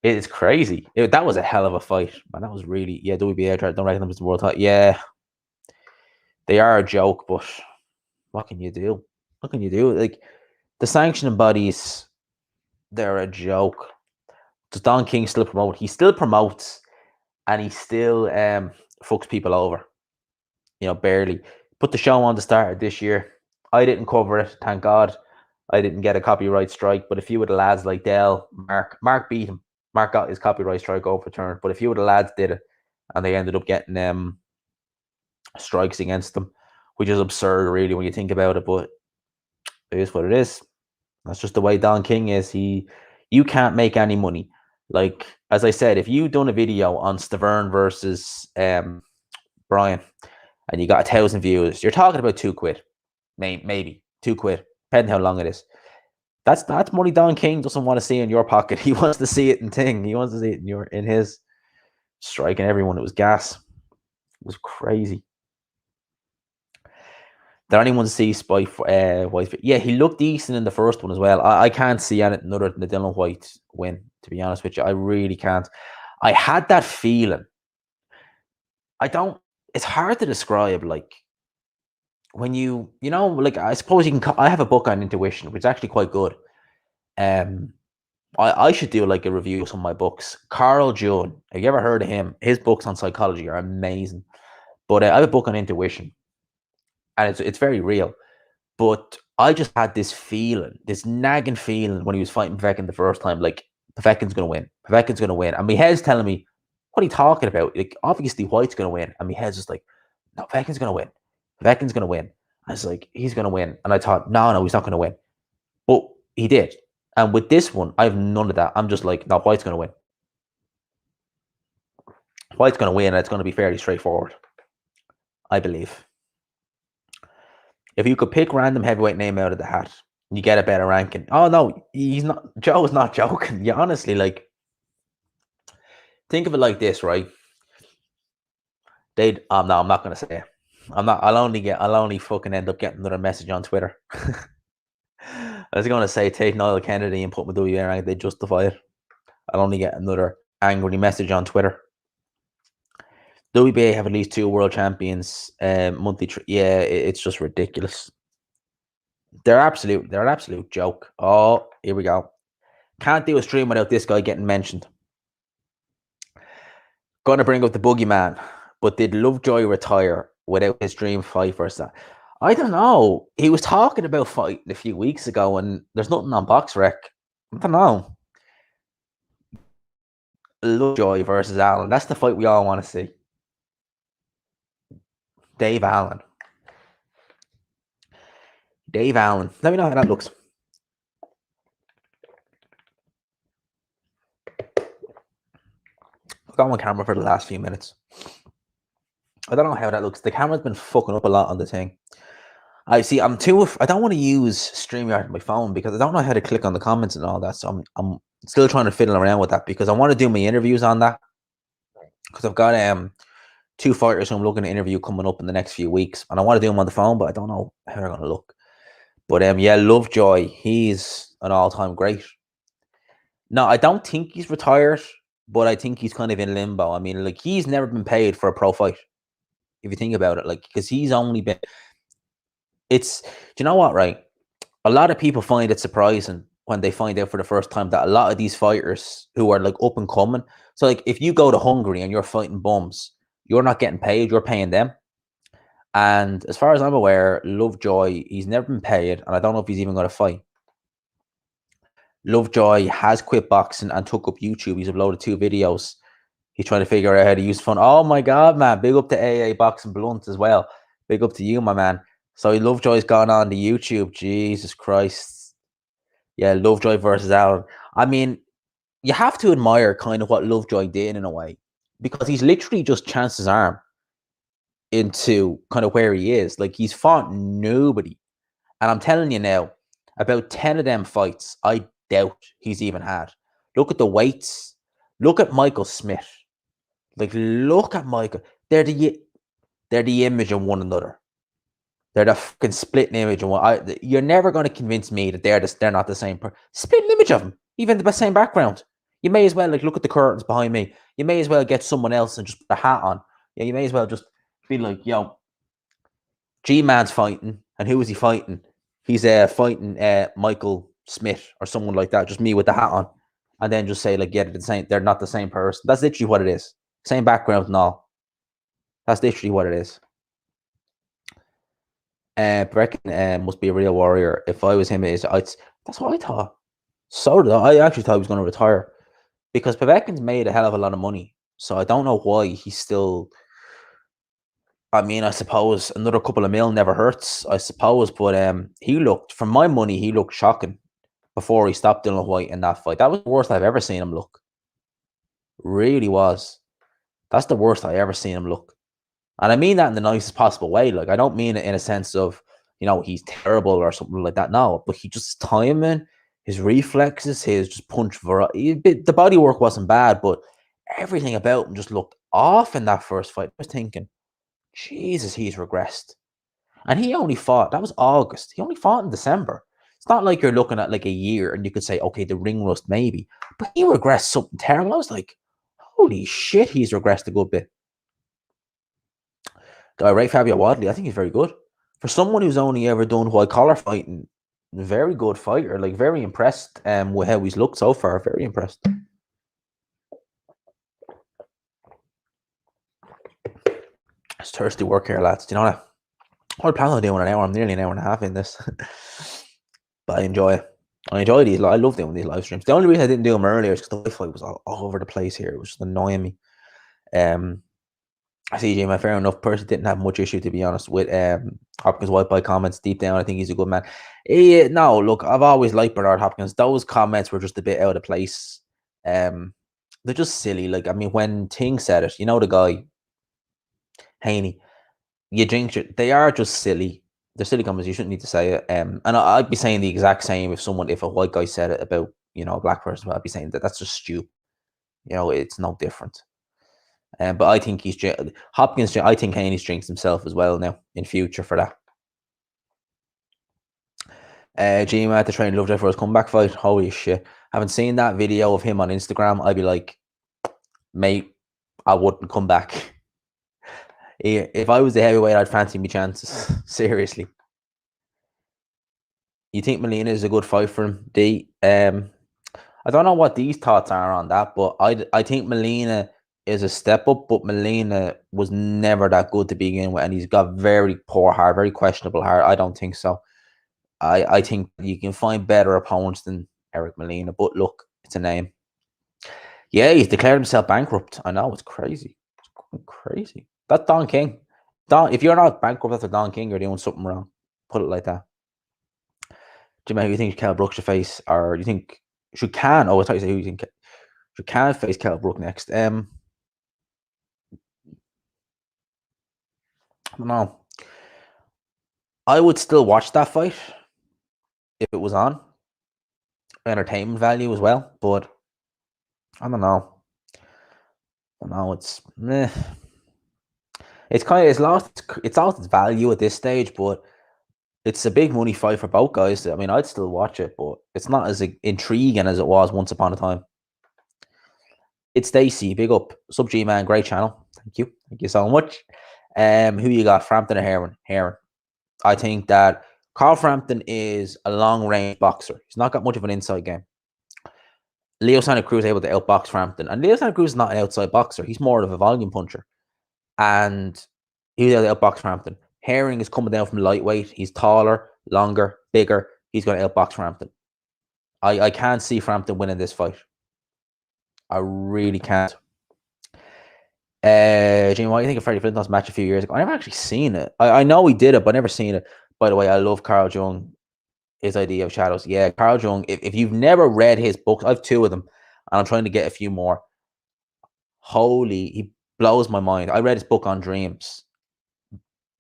It's crazy. That was a hell of a fight, man. That was really, WBA. Don't reckon them as the world title. Yeah, they are a joke, but what can you do? What can you do? Like, the sanctioning bodies, they're a joke. Does Don King still promote? He still promotes, and he still fucks people over. Barely. Put the show on the start of this year. I didn't cover it, thank God. I didn't get a copyright strike, but a few of the lads like Dell, Mark beat him. Mark got his copyright strike overturned, but a few of the lads did it, and they ended up getting strikes against them, which is absurd, really, when you think about it. But it is what it is. That's just the way Don King is. You can't make any money. Like, as I said, if you done a video on Stavern versus Brian, and you got 1,000 views, you're talking about £2, maybe £2, depending how long it is. That's money Don King doesn't want to see in your pocket. He wants to see it in thing. He wants to see it in his. Striking everyone. It was gas. It was crazy. Did anyone see White? Yeah, he looked decent in the first one as well. I can't see anything other than the Dylan White win, to be honest with you. I really can't. I had that feeling. It's hard to describe, like, when like, I suppose you can. I have a book on intuition, which is actually quite good. I should do like a review of some of my books. Carl June, have you ever heard of him? His books on psychology are amazing. But I have a book on intuition, and it's very real. But I just had this feeling, this nagging feeling when he was fighting Povetkin the first time, like, Povetkin's going to win. Povetkin's going to win. And my head's telling me, what are you talking about? Like, obviously White's going to win. And my head's just like, no, Povetkin's going to win. Povetkin's going to win. I was like, he's going to win. And I thought, no, he's not going to win. But he did. And with this one, I have none of that. I'm just like, no, White's going to win. White's going to win, and it's going to be fairly straightforward, I believe. If you could pick random heavyweight name out of the hat, you get a better ranking. Oh, no, he's not. Joe's not joking. You honestly, like, think of it like this, right? No, I'm not going to say it. I'll only fucking end up getting another message on Twitter. I was going to say take Niall Kennedy and put my WBA rank. They justify it. I'll only get another angry message on Twitter. WBA have at least 2 world champions monthly. It's just ridiculous. They're an absolute joke. Oh, here we go. Can't do a stream without this guy getting mentioned. Gonna bring up the boogeyman, but did Lovejoy retire without his dream fight versus that? I don't know. He was talking about fighting a few weeks ago, and there's nothing on BoxRec. I don't know. Lovejoy versus Allen. That's the fight we all want to see. Dave Allen. Let me know how that looks. I've got my camera for the last few minutes. I don't know how that looks. The camera's been fucking up a lot on the thing. I don't want to use StreamYard on my phone because I don't know how to click on the comments and all that. So I'm still trying to fiddle around with that because I want to do my interviews on that. Because I've got 2 fighters who I'm looking to interview coming up in the next few weeks, and I want to do them on the phone, but I don't know how they're gonna look. But yeah, Lovejoy, he's an all-time great. No, I don't think he's retired, but I think he's kind of in limbo. I mean, like, he's never been paid for a pro fight. If you think about it, like, because he's only been. Do you know what, right? A lot of people find it surprising when they find out for the first time that a lot of these fighters who are like up and coming. So, like, if you go to Hungary and you're fighting bums, you're not getting paid, you're paying them. And as far as I'm aware, Lovejoy, he's never been paid, and I don't know if he's even going to fight. Lovejoy has quit boxing and took up YouTube. He's uploaded 2 videos. He's trying to figure out how to use fun. Oh my God, man. Big up to AA Boxing Blunt as well. Big up to you, my man. So Lovejoy's gone on to YouTube. Jesus Christ. Yeah, Lovejoy versus Allen. I mean, you have to admire kind of what Lovejoy did in a way, because he's literally just chanced his arm into kind of where he is. Like, he's fought nobody. And I'm telling you now, about 10 of them fights, I doubt he's even had. Look at the weights. Look at Michael Smith. Like, look at Michael. They're the image of one another. They're the fucking splitting image of one. You're never going to convince me that they're not the same person. Splitting image of them, even the same background. You may as well, like, look at the curtains behind me. You may as well get someone else and just put a hat on. Yeah, you may as well just be like, yo, G-Man's fighting, and who is he fighting? He's fighting Michael Smith or someone like that. Just me with the hat on, and then just say like, yeah, they're not the same person. That's literally what it is. Same background and all. That's literally what it is. Brecken must be a real warrior. If I was him, that's what I thought. So did I. Actually thought he was going to retire because Povetkin's made a hell of a lot of money. So I don't know why he's still. I mean, I suppose another couple of mil never hurts, I suppose. But he looked, for my money, he looked shocking before he stopped Dylan White in that fight. That was the worst I've ever seen him look. Really was. That's the worst I ever seen him look. And I mean that in the nicest possible way. Like, I don't mean it in a sense of, he's terrible or something like that. No, but he just timing, his reflexes, his just punch variety. The body work wasn't bad, but everything about him just looked off in that first fight. I was thinking, Jesus, he's regressed. And he only fought, that was August. He only fought in December. It's not like you're looking at like a year and you could say, okay, the ring rust maybe. But he regressed something terrible. I was like, holy shit, he's regressed a good bit. Do I rate Fabio Wadley? I think he's very good. For someone who's only ever done white collar fighting, very good fighter. Like, very impressed with how he's looked so far. Very impressed. It's thirsty work here, lads. Do you know that? I plan on doing an hour. I'm nearly an hour and a half in this. But I enjoy it. I enjoy these. I love doing these live streams. The only reason I didn't do them earlier is because the Wi-Fi was all over the place here. It was just annoying me. I see J-Man, fair enough. Percy didn't have much issue, to be honest, with Hopkins' white boy comments. Deep down, I think he's a good man. No, look, I've always liked Bernard Hopkins. Those comments were just a bit out of place. They're just silly. Like, I mean, when Ting said it, the guy, Haney, you drink it. They are just silly. They're silly comments. You shouldn't need to say it. And I'd be saying the exact same if a white guy said it about, a black person. I'd be saying that's just stupid. It's no different. But I think Hopkins. I think Haney drinks himself as well now in future for that. Gma at the train loved it for his comeback fight. Holy shit! Haven't seen that video of him on Instagram. I'd be like, mate, I wouldn't come back. If I was the heavyweight, I'd fancy me chances. Seriously. You think Molina is a good fight for him, D? I don't know what these thoughts are on that, but I think Molina is a step up, but Molina was never that good to begin with, and he's got very poor heart, very questionable heart. I don't think so. I think you can find better opponents than Eric Molina, but look, it's a name. Yeah, he's declared himself bankrupt. I know, it's crazy. It's crazy. That's Don King. If you're not bankrupt after Don King, you're doing something wrong. Put it like that. Jimmy, who do you think Kell Brook should face, or do you think should Can? Oh, I thought you said who you think should Can face Kell Brook next? I don't know. I would still watch that fight if it was on. Entertainment value as well, but I don't know. It's meh. It's lost its value at this stage, but it's a big money fight for both guys. I mean, I'd still watch it, but it's not as intriguing as it was once upon a time. It's Stacy, big up. Sub G man, great channel. Thank you so much. Who you got, Frampton or Heron? I think that Carl Frampton is a long range boxer. He's not got much of an inside game. Leo Santa Cruz is able to outbox Frampton, and Leo Santa Cruz is not an outside boxer. He's more of a volume puncher, and he's able to outbox Frampton. Herring is coming down from lightweight. He's taller, longer, bigger. He's going to outbox Frampton. I can't see Frampton winning this fight. I really can't. Jimmy, what do you think of Freddie Flintoff's match a few years ago? I never actually seen it. I know he did it, but I never seen it. By the way, I love Carl Jung, his idea of shadows. Yeah, Carl Jung, if you've never read his books, I have 2 of them, and I'm trying to get a few more. He blows my mind. I read his book on dreams.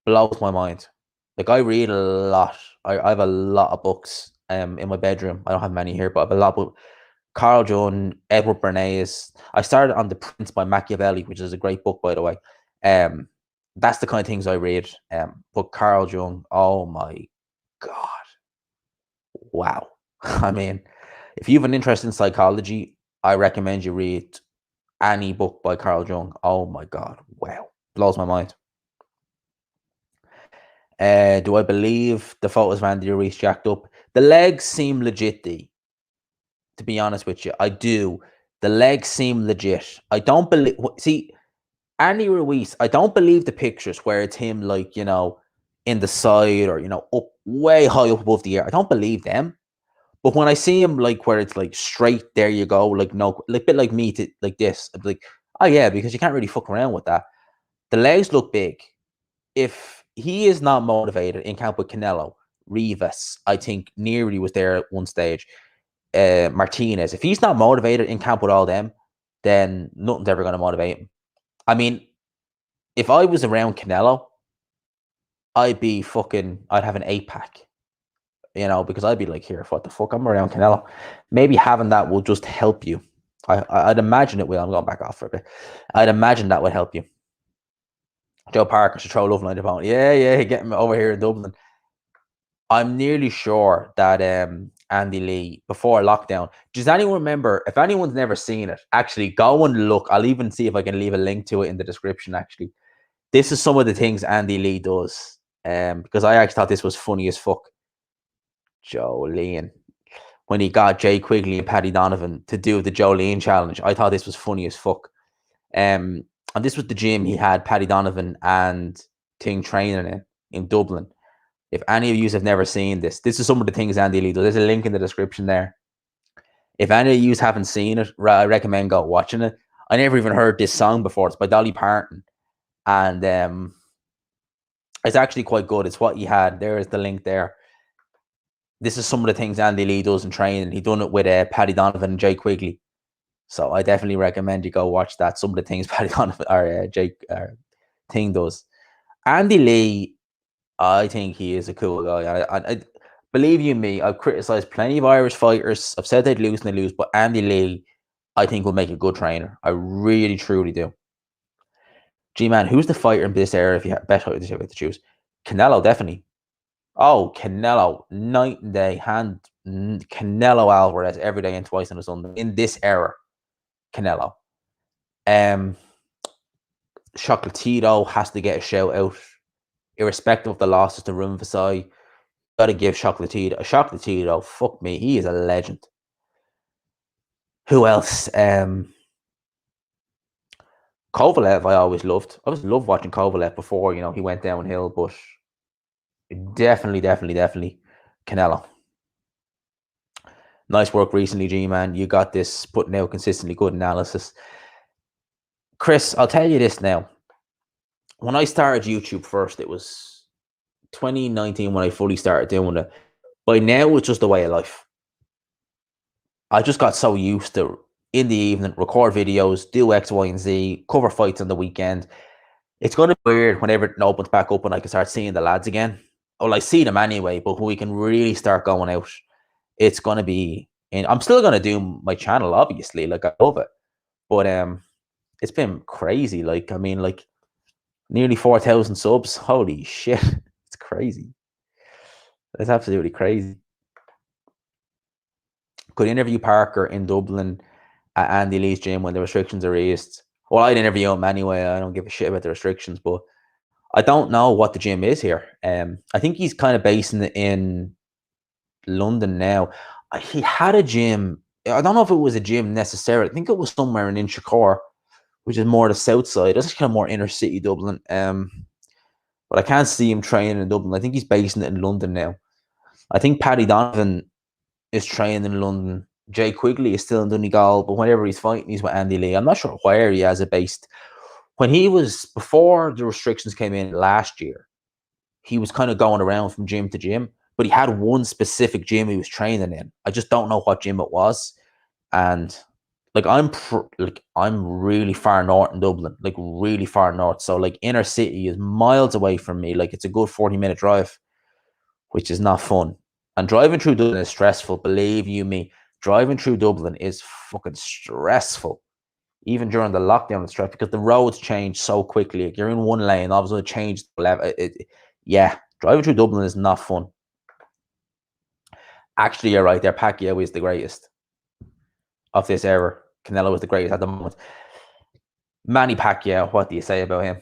Blows my mind. Like, I read a lot. I have a lot of books in my bedroom. I don't have many here, but I have a lot of books. Carl Jung, Edward Bernays. I started on The Prince by Machiavelli, which is a great book, by the way. That's the kind of things I read. But Carl Jung, oh my God. Wow. I mean, if you have an interest in psychology, I recommend you read any book by Carl Jung. Oh my God. Wow. Blows my mind. Do I believe the photos of Andy Ruiz jacked up? The legs seem legit, to be honest with you. I do. The legs seem legit. I don't believe. See, Andy Ruiz, I don't believe the pictures where it's him, like, in the side or, up way high up above the air. I don't believe them. But when I see him, like, where it's like straight, there you go, like, no, like, a bit like me, like this, I'm like, oh yeah, because you can't really fuck around with that. The legs look big. If he is not motivated in camp with Canelo, Rivas, I think Neary was there at one stage, Martinez, if he's not motivated in camp with all them, then nothing's ever going to motivate him. I mean, if I was around Canelo, I'd have an 8-pack, because I'd be like, here, what the fuck, I'm around Canelo. Maybe having that will just help you. I'd imagine it will. I'm going back off for a bit. I'd imagine that would help you. Joe Parker should throw love line opponent. Yeah, get him over here in Dublin. I'm nearly sure that Andy Lee, before lockdown, does anyone remember? If anyone's never seen it, actually go and look. I'll even see if I can leave a link to it in the description, actually. This is some of the things Andy Lee does, because I actually thought this was funny as fuck. Jolene, when he got Jay Quigley and Paddy Donovan to do the Jolene challenge, I thought this was funny as fuck. And this was the gym he had Paddy Donovan and Ting training in Dublin. If any of you have never seen this is some of the things Andy Lee does. There's a link in the description there. If any of you haven't seen it, I recommend go watching it. I never even heard this song before. It's by Dolly Parton. and it's actually quite good. It's what he had. There is the link there. This is some of the things Andy Lee does in training. He done it with Paddy Donovan and Jay Quigley. So I definitely recommend you go watch that. Some of the things Paddy Donovan or Jake Thing does. Andy Lee, I think he is a cool guy. I believe you me, I've criticized plenty of Irish fighters. I've said they'd lose and they lose, but Andy Lee, I think, will make a good trainer. I really, truly do. G-Man, who's the fighter in this era if you bet how to choose? Canelo, definitely. Oh, Canelo, night and day. Canelo Alvarez every day and twice on a Sunday. In this era, Canelo. Chocolatito has to get a shout out. Irrespective of the losses to Room Versailles, got to give Chocolatito. Chocolatito, fuck me, he is a legend. Who else? Kovalev, I always loved. I always loved watching Kovalev before, he went downhill, but definitely Canelo. Nice work recently, G-Man. You got this, putting out consistently good analysis. Chris, I'll tell you this now. When I started YouTube first, it was 2019 when I fully started doing it. By now, it's just a way of life. I just got so used to, in the evening, record videos, do X, Y, and Z, cover fights on the weekend. It's going to be weird whenever it opens back up and I can start seeing the lads again. Well, I see them anyway, but when we can really start going out, it's going to be... And I'm still going to do my channel, obviously. Like, I love it. But it's been crazy. Like, I mean, like, nearly 4,000 subs. Holy shit. It's crazy. It's absolutely crazy. Could interview Parker in Dublin at Andy Lee's gym when the restrictions are eased. Well, I'd interview him anyway. I don't give a shit about the restrictions, but I don't know what the gym is here. I think he's kind of based in London now. He had a gym. I don't know if it was a gym necessarily. I think it was somewhere in Inchicore, which is more the south side. That's kind of more inner city Dublin. But I can't see him training in Dublin. I think he's based in London now. I think Paddy Donovan is training in London. Jay Quigley is still in Donegal, but whenever he's fighting, he's with Andy Lee. I'm not sure where he has it based. When he was, before the restrictions came in last year, he was kind of going around from gym to gym, but he had one specific gym he was training in. I just don't know what gym it was. And like, I'm really far north in Dublin, like really far north. So like inner city is miles away from me. Like, it's a good 40-minute drive, which is not fun. And driving through Dublin is stressful. Believe you me, driving through Dublin is fucking stressful. Even during the lockdown, it's stressful because the roads change so quickly. Like, you're in one lane, all of a sudden it changed the level. Yeah, driving through Dublin is not fun. Actually, you're right there. Pacquiao is the greatest of this era. Canelo is the greatest at the moment. Manny Pacquiao, what do you say about him?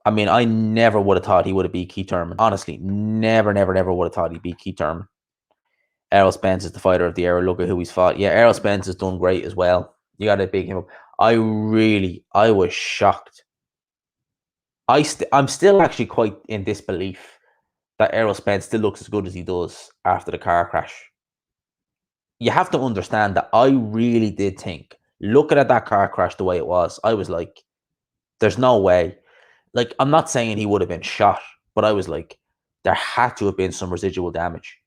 I mean, I never would have thought he would have beat Keith Thurman. Honestly, never would have thought he'd beat Keith Thurman. Errol Spence is the fighter of the era. Look at who he's fought. Yeah, Errol Spence has done great as well. You got to big him up. I was shocked. I'm still actually quite in disbelief that Errol Spence still looks as good as he does after the car crash. You have to understand that I really did think, looking at that car crash the way it was, I was like, there's no way. Like, I'm not saying he would have been shot, but I was like, there had to have been some residual damage.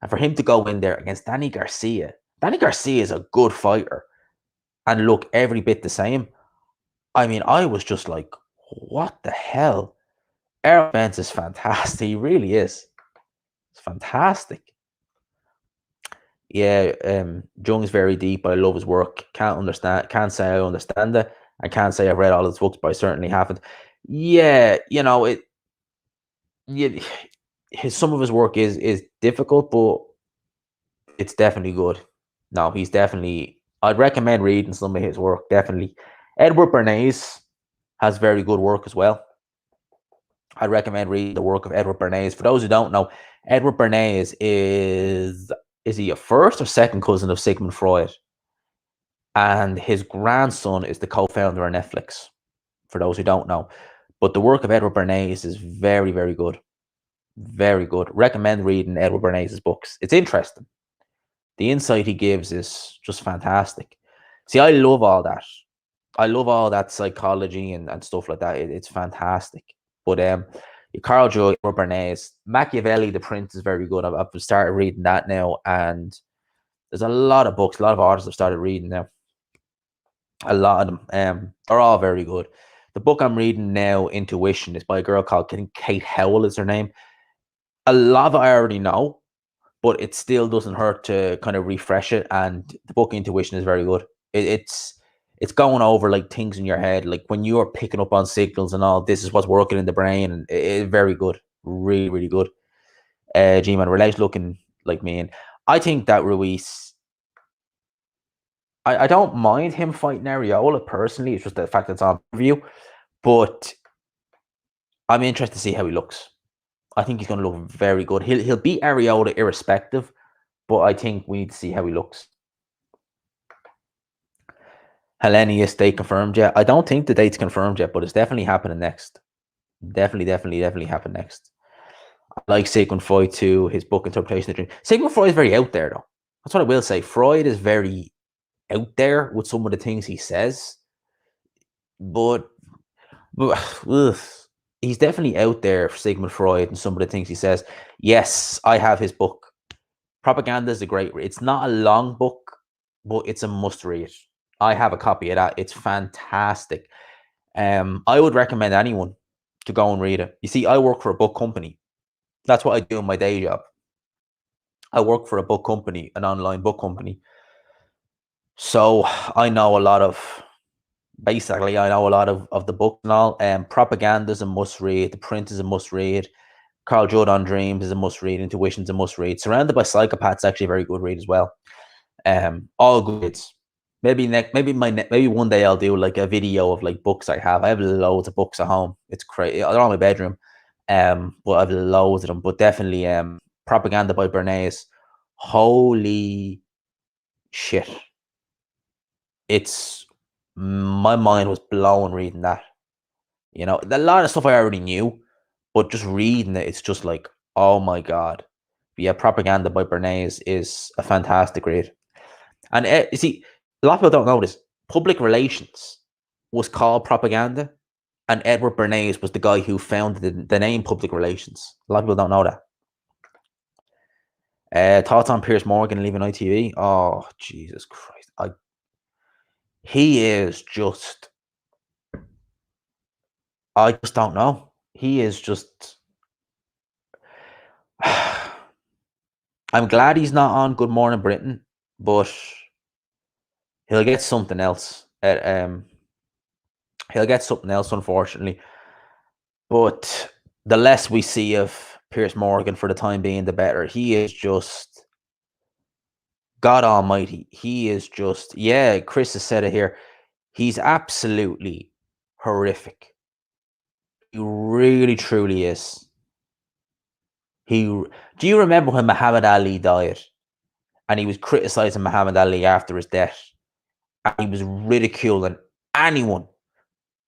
And for him to go in there against Danny Garcia is a good fighter and look every bit the same. I mean, I was just like, what the hell? Errol Spence is fantastic. He really is. It's fantastic. Yeah, Jung's very deep, but I love his work. Can't say I understand it. I can't say I've read all his books, but I certainly haven't. Yeah, some of his work is difficult, but it's definitely good. No, he's definitely... I'd recommend reading some of his work, definitely. Edward Bernays has very good work as well. I'd recommend reading the work of Edward Bernays. For those who don't know, Edward Bernays is he a first or second cousin of Sigmund Freud? And his grandson is the co-founder of Netflix, for those who don't know. But the work of Edward Bernays is very, very good. Very good. Recommend reading Edward Bernays' books. It's interesting. The insight he gives is just fantastic. See, I love all that. I love all that psychology and stuff like that. It's fantastic. But Carl Jung, Bernays, Machiavelli, The Prince is very good. I've started reading that now, and there's a lot of books, a lot of authors I've started reading now. A lot of them. They're all very good. The book I'm reading now, Intuition, is by a girl called Kate Howell is her name. A lot of it I already know, but it still doesn't hurt to kind of refresh it. And the book Intuition is very good. It's going over like things in your head, like when you're picking up on signals and all. This is what's working in the brain, and it's very good, really, really good. G-Man, Relax looking like me, and I think that Ruiz. I don't mind him fighting Areola personally. It's just the fact that it's on review, but I'm interested to see how he looks. I think he's going to look very good. He'll beat Areola irrespective, but I think we need to see how he looks. Hellenius date confirmed yet? I don't think the date's confirmed yet, but it's definitely happening next. Definitely happen next. I like Sigmund Freud too. His book Interpretation of the Dream. Sigmund Freud is very out there, though. That's what I will say. Freud is very out there with some of the things he says, but he's definitely out there for Sigmund Freud and some of the things he says. Yes, I have his book. Propaganda is a great read. It's not a long book, but it's a must read. I have a copy of that. It's fantastic. I would recommend anyone to go and read it. You see, I work for a book company. That's what I do in my day job. I work for a book company, an online book company. So I know a lot of, basically, I know a lot of the books and all. Propaganda is a must read. The Print is a must read. Carl Jung on Dreams is a must read. Intuition is a must read. Surrounded by Psychopaths, actually a very good read as well. All good reads. Maybe one day I'll do like a video of like books I have. I have loads of books at home. It's crazy. They're in my bedroom. But I have loads of them. But definitely Propaganda by Bernays. Holy shit. It's, my mind was blown reading that. You know, a lot of stuff I already knew, but just reading it, it's just like, oh my God. But yeah, Propaganda by Bernays is a fantastic read. And you see, a lot of people don't know this. Public relations was called Propaganda, and Edward Bernays was the guy who founded the name Public Relations. A lot of people don't know that. Thoughts on Piers Morgan leaving ITV? Oh, Jesus Christ. He is just, I just don't know. He is just, I'm glad he's not on Good Morning Britain, but he'll get something else. He'll get something else, unfortunately. But the less we see of Piers Morgan for the time being, the better. He is just, God almighty. He is just, yeah, Chris has said it here. He's absolutely horrific. He really, truly is. Do you remember when Muhammad Ali died and he was criticizing Muhammad Ali after his death? And he was ridiculing anyone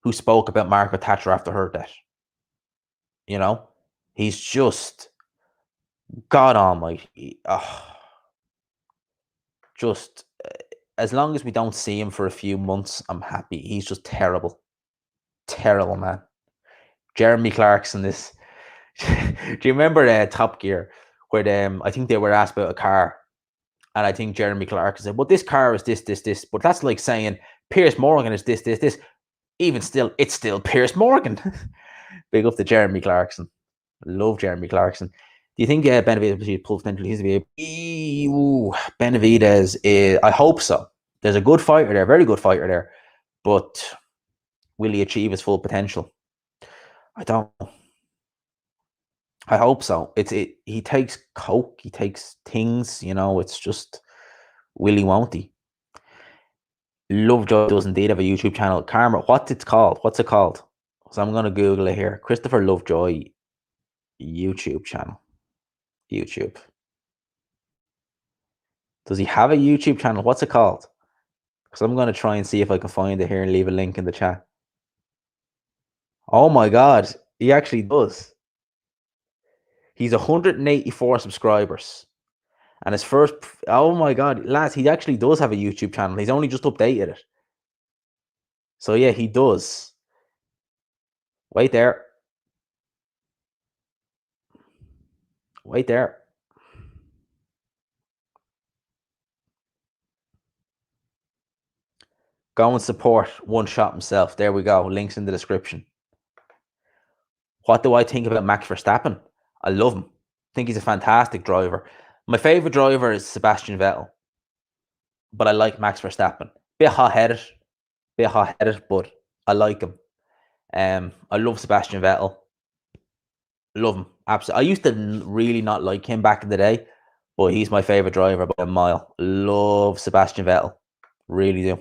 who spoke about Margaret Thatcher after her death. You know, he's just, God almighty. Just as long as we don't see him for a few months, I'm happy. He's just terrible. Terrible, man. Jeremy Clarkson is. Do you remember Top Gear, where I think they were asked about a car, and I think Jeremy Clarkson said, well, this car is this. But that's like saying Piers Morgan is this. Even still, it's still Piers Morgan. Big up to Jeremy Clarkson. Love Jeremy Clarkson. Do you think Benavidez pull potentially his Benavidez is, I hope so. There's a good fighter there, very good fighter there. But will he achieve his full potential? I don't know. I hope so. He takes coke, he takes things, you know, it's just, will he, won't he? Lovejoy does indeed have a YouTube channel. Karma, what's it called? So I'm going to Google it here. Christopher Lovejoy YouTube channel. YouTube. Does he have a YouTube channel? What's it called? Because I'm going to try and see if I can find it here and leave a link in the chat. Oh my God, he actually does. He's 184 subscribers. And his first, oh my God, lads, he actually does have a YouTube channel. He's only just updated it. So yeah, he does. Wait there. Wait there. Go and support One Shot himself. There we go. Links in the description. What do I think about Max Verstappen? I love him. I think he's a fantastic driver. My favorite driver is Sebastian Vettel, but I like Max Verstappen. Bit hot-headed, but I like him. I love Sebastian Vettel. Love him. Absolutely. I used to really not like him back in the day, but he's my favorite driver by a mile. Love Sebastian Vettel. Really do.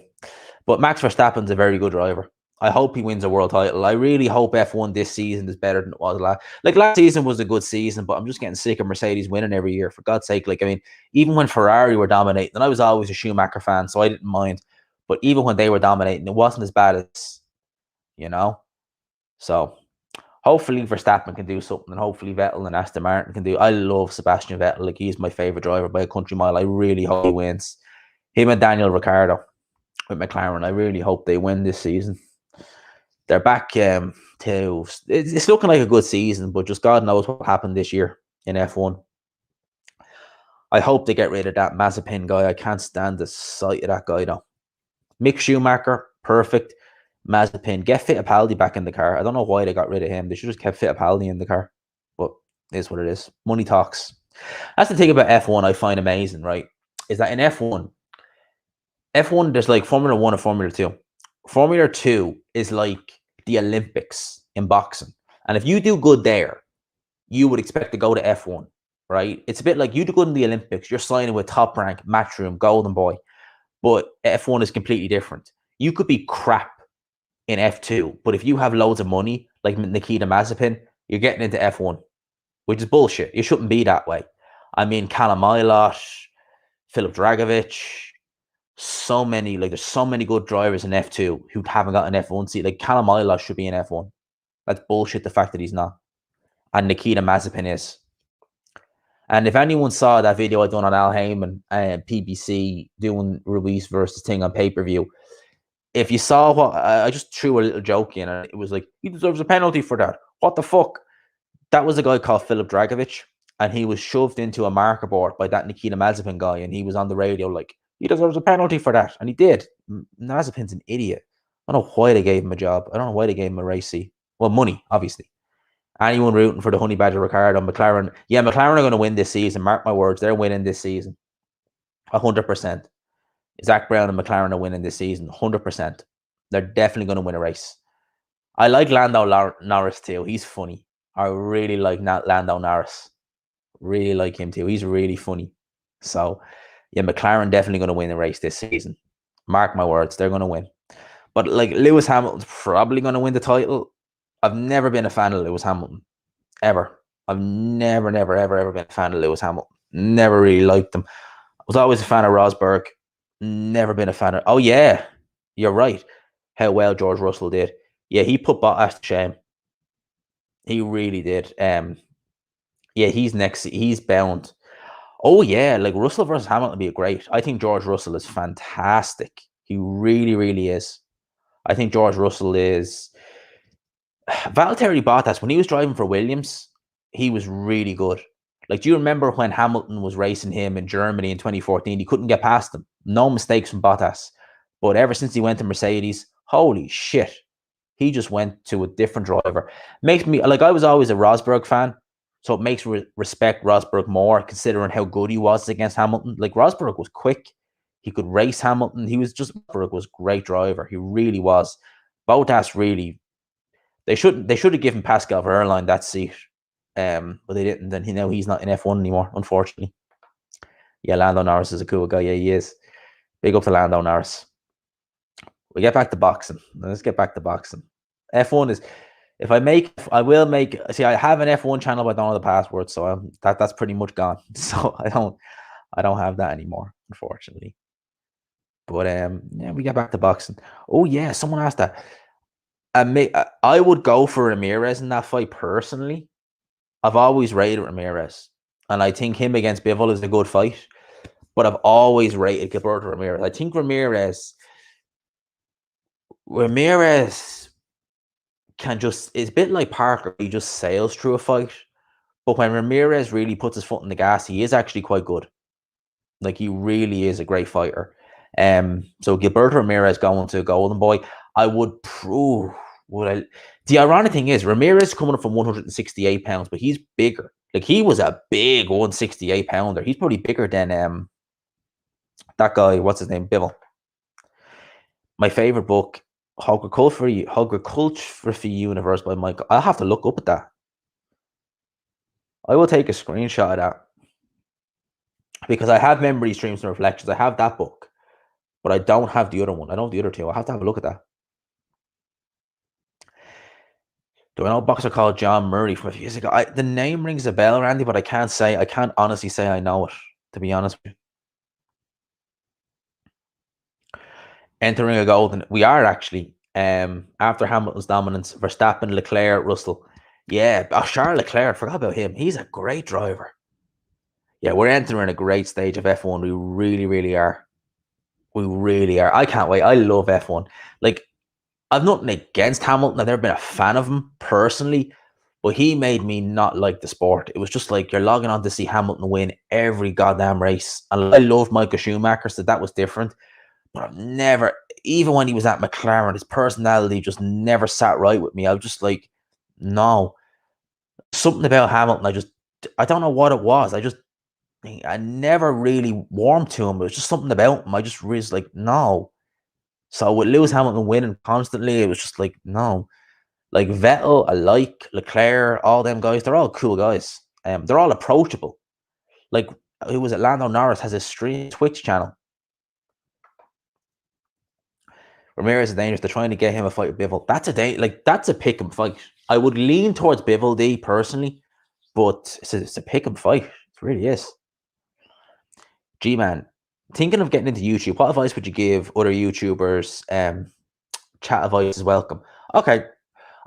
But Max Verstappen's a very good driver. I hope he wins a world title. I really hope F1 this season is better than it was last. Like last season was a good season, but I'm just getting sick of Mercedes winning every year. For God's sake, like I mean, even when Ferrari were dominating, and I was always a Schumacher fan, so I didn't mind. But even when they were dominating, it wasn't as bad as, you know. So hopefully Verstappen can do something, and hopefully Vettel and Aston Martin can do. I love Sebastian Vettel. Like he's my favorite driver by a country mile. I really hope he wins. Him and Daniel Ricciardo with McLaren. I really hope they win this season. They're back to it's looking like a good season, but just God knows what happened this year in F1. I hope they get rid of that Mazepin guy. I can't stand the sight of that guy though. Mick Schumacher, perfect. Mazepin, get Fittipaldi back in the car. I don't know why they got rid of him. They should have just kept Fittipaldi in the car. But it is what it is. Money talks. That's the thing about F1 I find amazing, right? Is that in F1, there's like Formula 1 and Formula 2. Formula 2 is like the Olympics in boxing. And if you do good there, you would expect to go to F1, right? It's a bit like you do good in the Olympics, you're signing with Top Rank, Matchroom, Golden Boy. But F1 is completely different. You could be crap in F2, but if you have loads of money, like Nikita Mazepin, you're getting into F1, which is bullshit. It shouldn't be that way. I mean, Callum Ilott, Philip Dragovic, so many, like there's so many good drivers in F2 who haven't got an F1 seat. Like Callum Ilott should be in F1. That's bullshit, the fact that he's not. And Nikita Mazepin is. And if anyone saw that video I done on Al Heyman and PBC doing Ruiz versus thing on pay-per-view, if you saw what I just threw a little joke in, and it was like, he deserves a penalty for that. What the fuck? That was a guy called Philip Dragovic, and he was shoved into a marker board by that Nikita Mazepin guy, and he was on the radio like, he deserves a penalty for that, and he did. Mazepin's an idiot. I don't know why they gave him a job. I don't know why they gave him a race seat. Well, money, obviously. Anyone rooting for the Honey Badger Ricardo, McLaren, yeah, McLaren are going to win this season. Mark my words, they're winning this season. 100%. Zach Brown and McLaren are winning this season. 100%. They're definitely going to win a race. I like Lando Norris too. He's funny. I really like Lando Norris. Really like him too. He's really funny. So, yeah, McLaren definitely going to win the race this season. Mark my words, they're going to win. But like Lewis Hamilton's probably going to win the title. I've never been a fan of Lewis Hamilton. Ever. I've never, ever been a fan of Lewis Hamilton. Never really liked him. I was always a fan of Rosberg. Never been a fan of... Oh, yeah. You're right. How well George Russell did. Yeah, he put Bottas to shame. He really did. Yeah, he's next. He's bound. Oh, yeah. Like, Russell versus Hamilton would be great. I think George Russell is fantastic. He really, really is. I think George Russell is... Valtteri Bottas, when he was driving for Williams, he was really good. Like, do you remember when Hamilton was racing him in Germany in 2014? He couldn't get past him. No mistakes from Bottas. But ever since he went to Mercedes, holy shit. He just went to a different driver. Makes me, like, I was always a Rosberg fan, so it makes me respect Rosberg more, considering how good he was against Hamilton. Like, Rosberg was quick. He could race Hamilton. Rosberg was a great driver. He really was. Bottas really, they should have given Pascal Wehrlein that seat. But they didn't. Then he's not in F1 anymore, unfortunately. Yeah, Lando Norris is a cool guy. Yeah, he is. Big up to Lando Norris. We get back to boxing. Let's get back to boxing. F1 is, I will make. See, I have an F1 channel, but I don't know the password, so that's pretty much gone. So I don't have that anymore, unfortunately. But yeah, we get back to boxing. Oh yeah, someone asked that. I would go for Ramirez in that fight personally. I've always rated Ramirez, and I think him against Bivol is a good fight. But I've always rated Gilberto Ramirez. I think Ramirez Ramirez can just, it's a bit like Parker, he just sails through a fight. But when Ramirez really puts his foot in the gas, he is actually quite good. Like, he really is a great fighter. So Gilberto Ramirez going to Golden Boy, I would prove. The ironic thing is, Ramirez coming up from 168 pounds, but he's bigger. Like, he was a big 168 pounder. He's probably bigger than that guy. What's his name? Bivol. My favorite book, Hogger Universe by Michael. I'll have to look up at that. I will take a screenshot of that because I have Memories, Dreams, and Reflections. I have that book, but I don't have the other one. I don't have the other two. I'll have to have a look at that. Do I know a boxer called John Murray from a few years ago? The name rings a bell, Randy, but I can't honestly say I know it, to be honest with you. Entering a golden, we are actually, after Hamilton's dominance, Verstappen, Leclerc, Russell. Yeah, Charles Leclerc, forgot about him. He's a great driver. Yeah, we're entering a great stage of F1. We really, really are. We really are. I can't wait. I love F1. Like, I've nothing against Hamilton. I've never been a fan of him personally, but he made me not like the sport. It was just like you're logging on to see Hamilton win every goddamn race. And I loved Michael Schumacher, so that was different. But I've never, even when he was at McLaren, his personality just never sat right with me. I was just like, no. Something about Hamilton, I don't know what it was. I never really warmed to him. It was just something about him. I just was like, no. So with Lewis Hamilton winning constantly, it was just like, no. Like Vettel, I like Leclerc, all them guys, they're all cool guys. They're all approachable. Like, who was it? Lando Norris has a stream Twitch channel. Ramirez is dangerous. They're trying to get him a fight with Bivol. That's a pick 'em fight. I would lean towards Bivol D personally, but it's a pick 'em fight. It really is. G-Man, thinking of getting into YouTube, what advice would you give other YouTubers? Chat advice is welcome. Okay,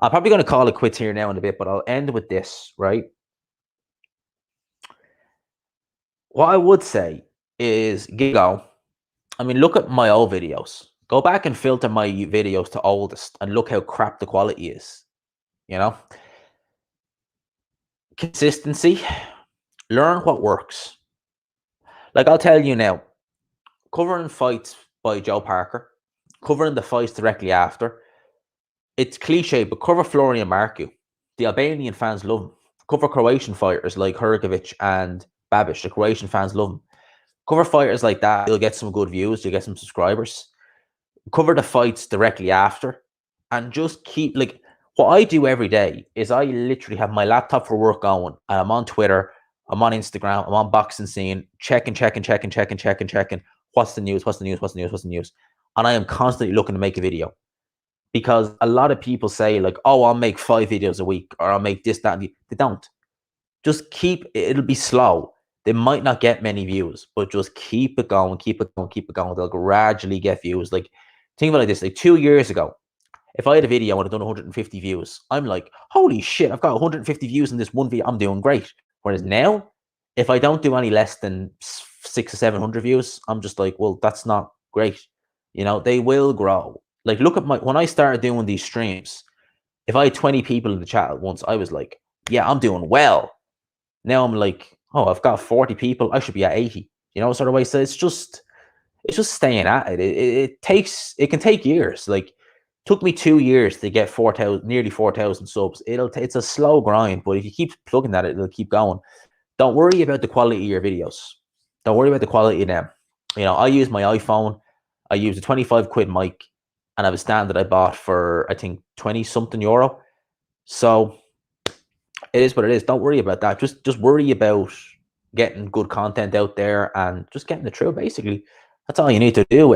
I'm probably going to call it quits here now in a bit, but I'll end with this, right? What I would say is go. I mean, look at my old videos. Go back and filter my videos to oldest and look how crap the quality is. You know? Consistency. Learn what works. Like, I'll tell you now, covering fights by Joe Parker, covering the fights directly after, it's cliche, but cover Florian Marku. The Albanian fans love him. Cover Croatian fighters like Hrgovic and Babic. The Croatian fans love him. Cover fighters like that. You'll get some good views. You'll get some subscribers. Cover the fights directly after. And just keep, like, what I do every day is I literally have my laptop for work going. And I'm on Twitter. I'm on Instagram. I'm on Boxing Scene. Checking. What's the news? And I am constantly looking to make a video. Because a lot of people say, like, oh, I'll make 5 videos a week, or I'll make this, that, and they don't. Just it'll be slow. They might not get many views, but just keep it going. They'll gradually get views. Like, think about it like this. Like, 2 years ago, if I had a video and I'd done 150 views, I'm like, holy shit, I've got 150 views in this one video. I'm doing great. Whereas now, if I don't do any less than 600 or 700 views, I'm just like, well, that's not great. You know, they will grow. Like, look at when I started doing these streams, if I had 20 people in the chat at once, I was like, yeah, I'm doing well. Now I'm like, oh, I've got 40 people. I should be at 80. You know, sort of way. So it's just staying at it. It can take years. Like, took me 2 years to get nearly 4,000 subs. It's a slow grind, but if you keep plugging at it, it'll keep going. Don't worry about the quality of your videos. Don't worry about the quality of them. You know, I use my iPhone. I use a 25 quid mic, and I have a stand that I bought for, I think, 20 something euro. So it is what it is. Don't worry about that. Just worry about getting good content out there and just getting it through. Basically, that's all you need to do.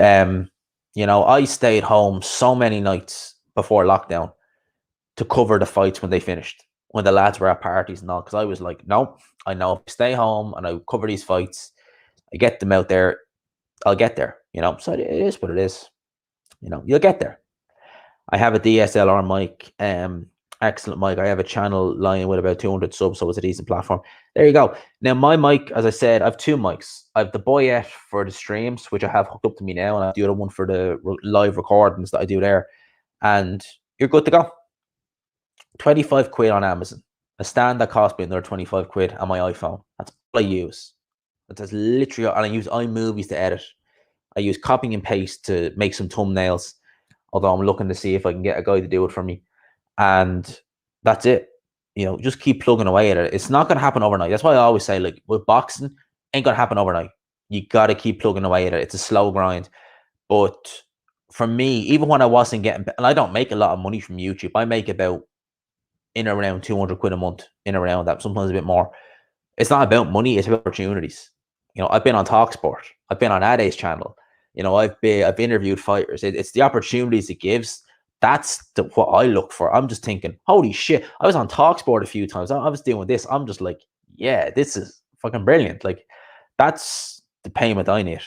You know, I stayed home so many nights before lockdown to cover the fights when they finished, when the lads were at parties and all, because I was like, no, I know if I stay home and I cover these fights, I get them out there, I'll get there. You know, so it is what it is. You know, you'll get there. I have a DSLR mic, excellent mic. I have a channel lying with about 200 subs, so it's a decent platform. There you go. Now, my mic, as I said, I have 2 mics. I have the Boyette for the streams, which I have hooked up to me now, and I have the other one for the live recordings that I do there. and you're good to go. 25 quid on Amazon. A stand that cost me another 25 quid on my iPhone. That's all I use. That's literally, and I use iMovies to edit. I use copying and paste to make some thumbnails, although I'm looking to see if I can get a guy to do it for me. And that's it. You know, just keep plugging away at it. It's not going to happen overnight. That's why I always say, like, with boxing, ain't going to happen overnight. You got to keep plugging away at it. It's a slow grind. But for me, even when I wasn't getting, and I don't make a lot of money from YouTube, I make about in around 200 quid a month, in around that, sometimes a bit more. It's not about money, it's about opportunities. You know, I've been on Talksport, I've been on Ade's channel, you know, I've interviewed fighters. It's the opportunities it gives. That's what I look for. I'm just thinking, holy shit, I was on Talksport a few times. I was doing this. I'm just like, yeah, this is fucking brilliant. Like, that's the payment I need.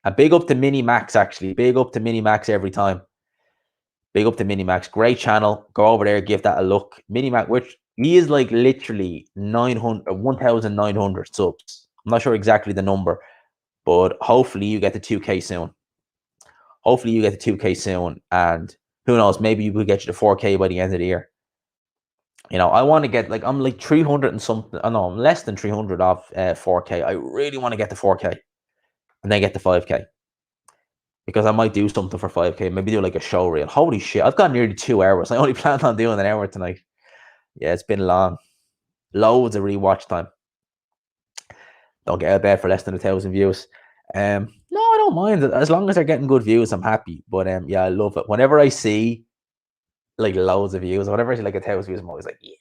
A big up to Mini Max, actually. Big up to Mini Max every time. Big up to Mini Max. Great channel. Go over there, give that a look. Mini Max, which he is like literally 1,900 subs. I'm not sure exactly the number, but hopefully you get the 2K soon. Hopefully you get the 2K soon, and who knows, maybe we will get you to 4K by the end of the year. You know, I want to get, like, I'm like 300 and something. I know I'm less than 300 off 4K. I really want to get the 4K and then get the 5K. Because I might do something for 5K, maybe do like a show reel. Holy shit, I've got nearly 2 hours. I only planned on doing an hour tonight. Yeah, it's been long. Loads of rewatch time. Don't get out of bed for less than 1,000 views. No, I don't mind it. As long as they're getting good views, I'm happy. But yeah, I love it. Whenever I see like loads of views, whenever I see like 1,000 views, I'm always like, yeah,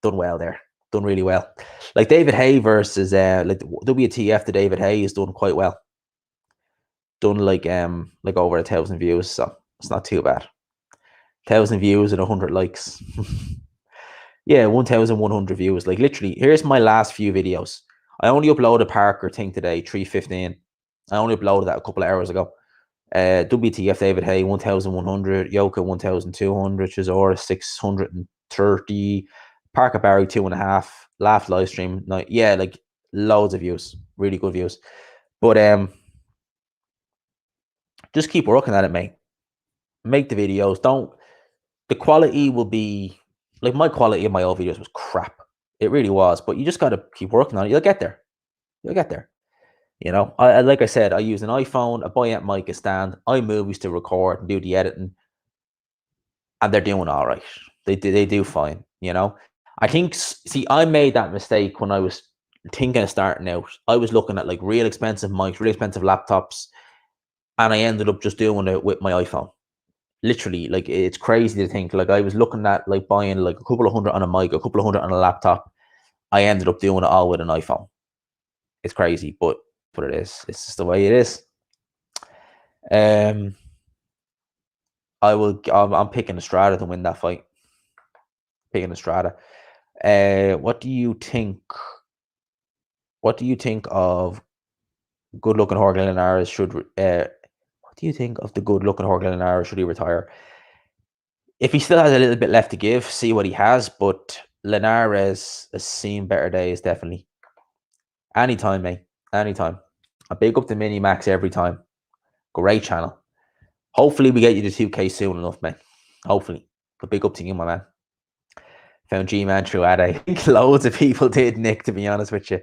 done well there. Done really well. Like David Haye versus like WTF to David Haye is done quite well. Done like over 1,000 views, so it's not too bad. 1,000 views and 100 likes. Yeah, 1,100 views. Like, literally, here's my last few videos. I only uploaded Parker thing today, 3:15. I only uploaded that a couple of hours ago. WTF David Haye, 1,100. Yoka, 1,200. Chisora, 630. Parker Barry, 2.5. Laugh live stream. Yeah, like loads of views. Really good views. But just keep working at it, mate. Make the videos. The quality will be, like, my quality of my old videos was crap. It really was. But you just got to keep working on it. You'll get there. You'll get there. You know, like I said, I use an iPhone, a buy-out mic, a stand, iMovies to record and do the editing, and they're doing all right. They do fine. You know, I think. See, I made that mistake when I was thinking of starting out. I was looking at like real expensive mics, real expensive laptops, and I ended up just doing it with my iPhone. Literally, like, it's crazy to think. Like, I was looking at like buying like a couple of hundred on a mic, a couple of hundred on a laptop. I ended up doing it all with an iPhone. It's crazy, but it is. It's just the way it is. I'm picking Estrada to win that fight. Picking Estrada. What do you think? What do you think of good-looking Jorge Linares? What do you think of the good-looking Jorge Linares? Should he retire? If he still has a little bit left to give, see what he has. But Linares has seen better days, definitely. Anytime, mate. Anytime. A big up to Mini Max every time. Great channel. Hopefully we get you to 2K soon enough, man. Hopefully. But big up to you, my man. Found G-Man through Ade. I think loads of people did, Nick, to be honest with you.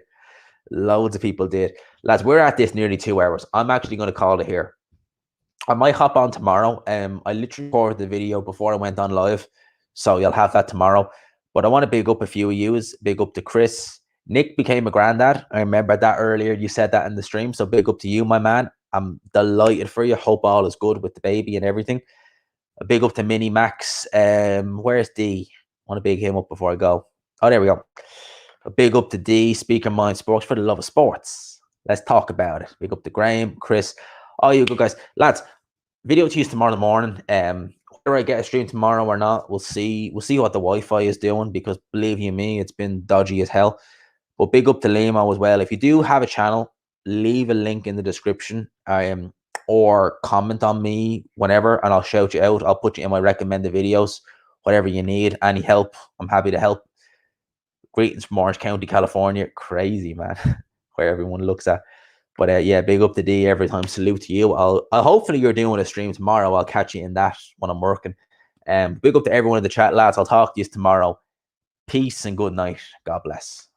Loads of people did. Lads, we're at this nearly 2 hours. I'm actually going to call it here. I might hop on tomorrow. I literally recorded the video before I went on live, so you'll have that tomorrow. But I want to big up a few of yous. Big up to Chris. Nick became a granddad. I remember that earlier. You said that in the stream, so big up to you, my man. I'm delighted for you. Hope all is good with the baby and everything. A big up to Mini Max. Where's D? I want to big him up before I go. Oh, there we go. A big up to D, Speaker Mind Sports, for the love of sports. Let's talk about it. Big up to Graham, Chris, all you good guys. Lads, video to use tomorrow morning. Whether I get a stream tomorrow or not, we'll see. We'll see what the Wi-Fi is doing, because believe you me, it's been dodgy as hell. But big up to Limo as well. If you do have a channel, leave a link in the description, or comment on me whenever, and I'll shout you out. I'll put you in my recommended videos. Whatever you need, any help, I'm happy to help. Greetings from Orange County, California. Crazy, man, where everyone looks at. But yeah, big up to D every time. Salute to you. I'll hopefully you're doing a stream tomorrow. I'll catch you in that when I'm working. Big up to everyone in the chat, lads. I'll talk to you tomorrow. Peace and good night. God bless.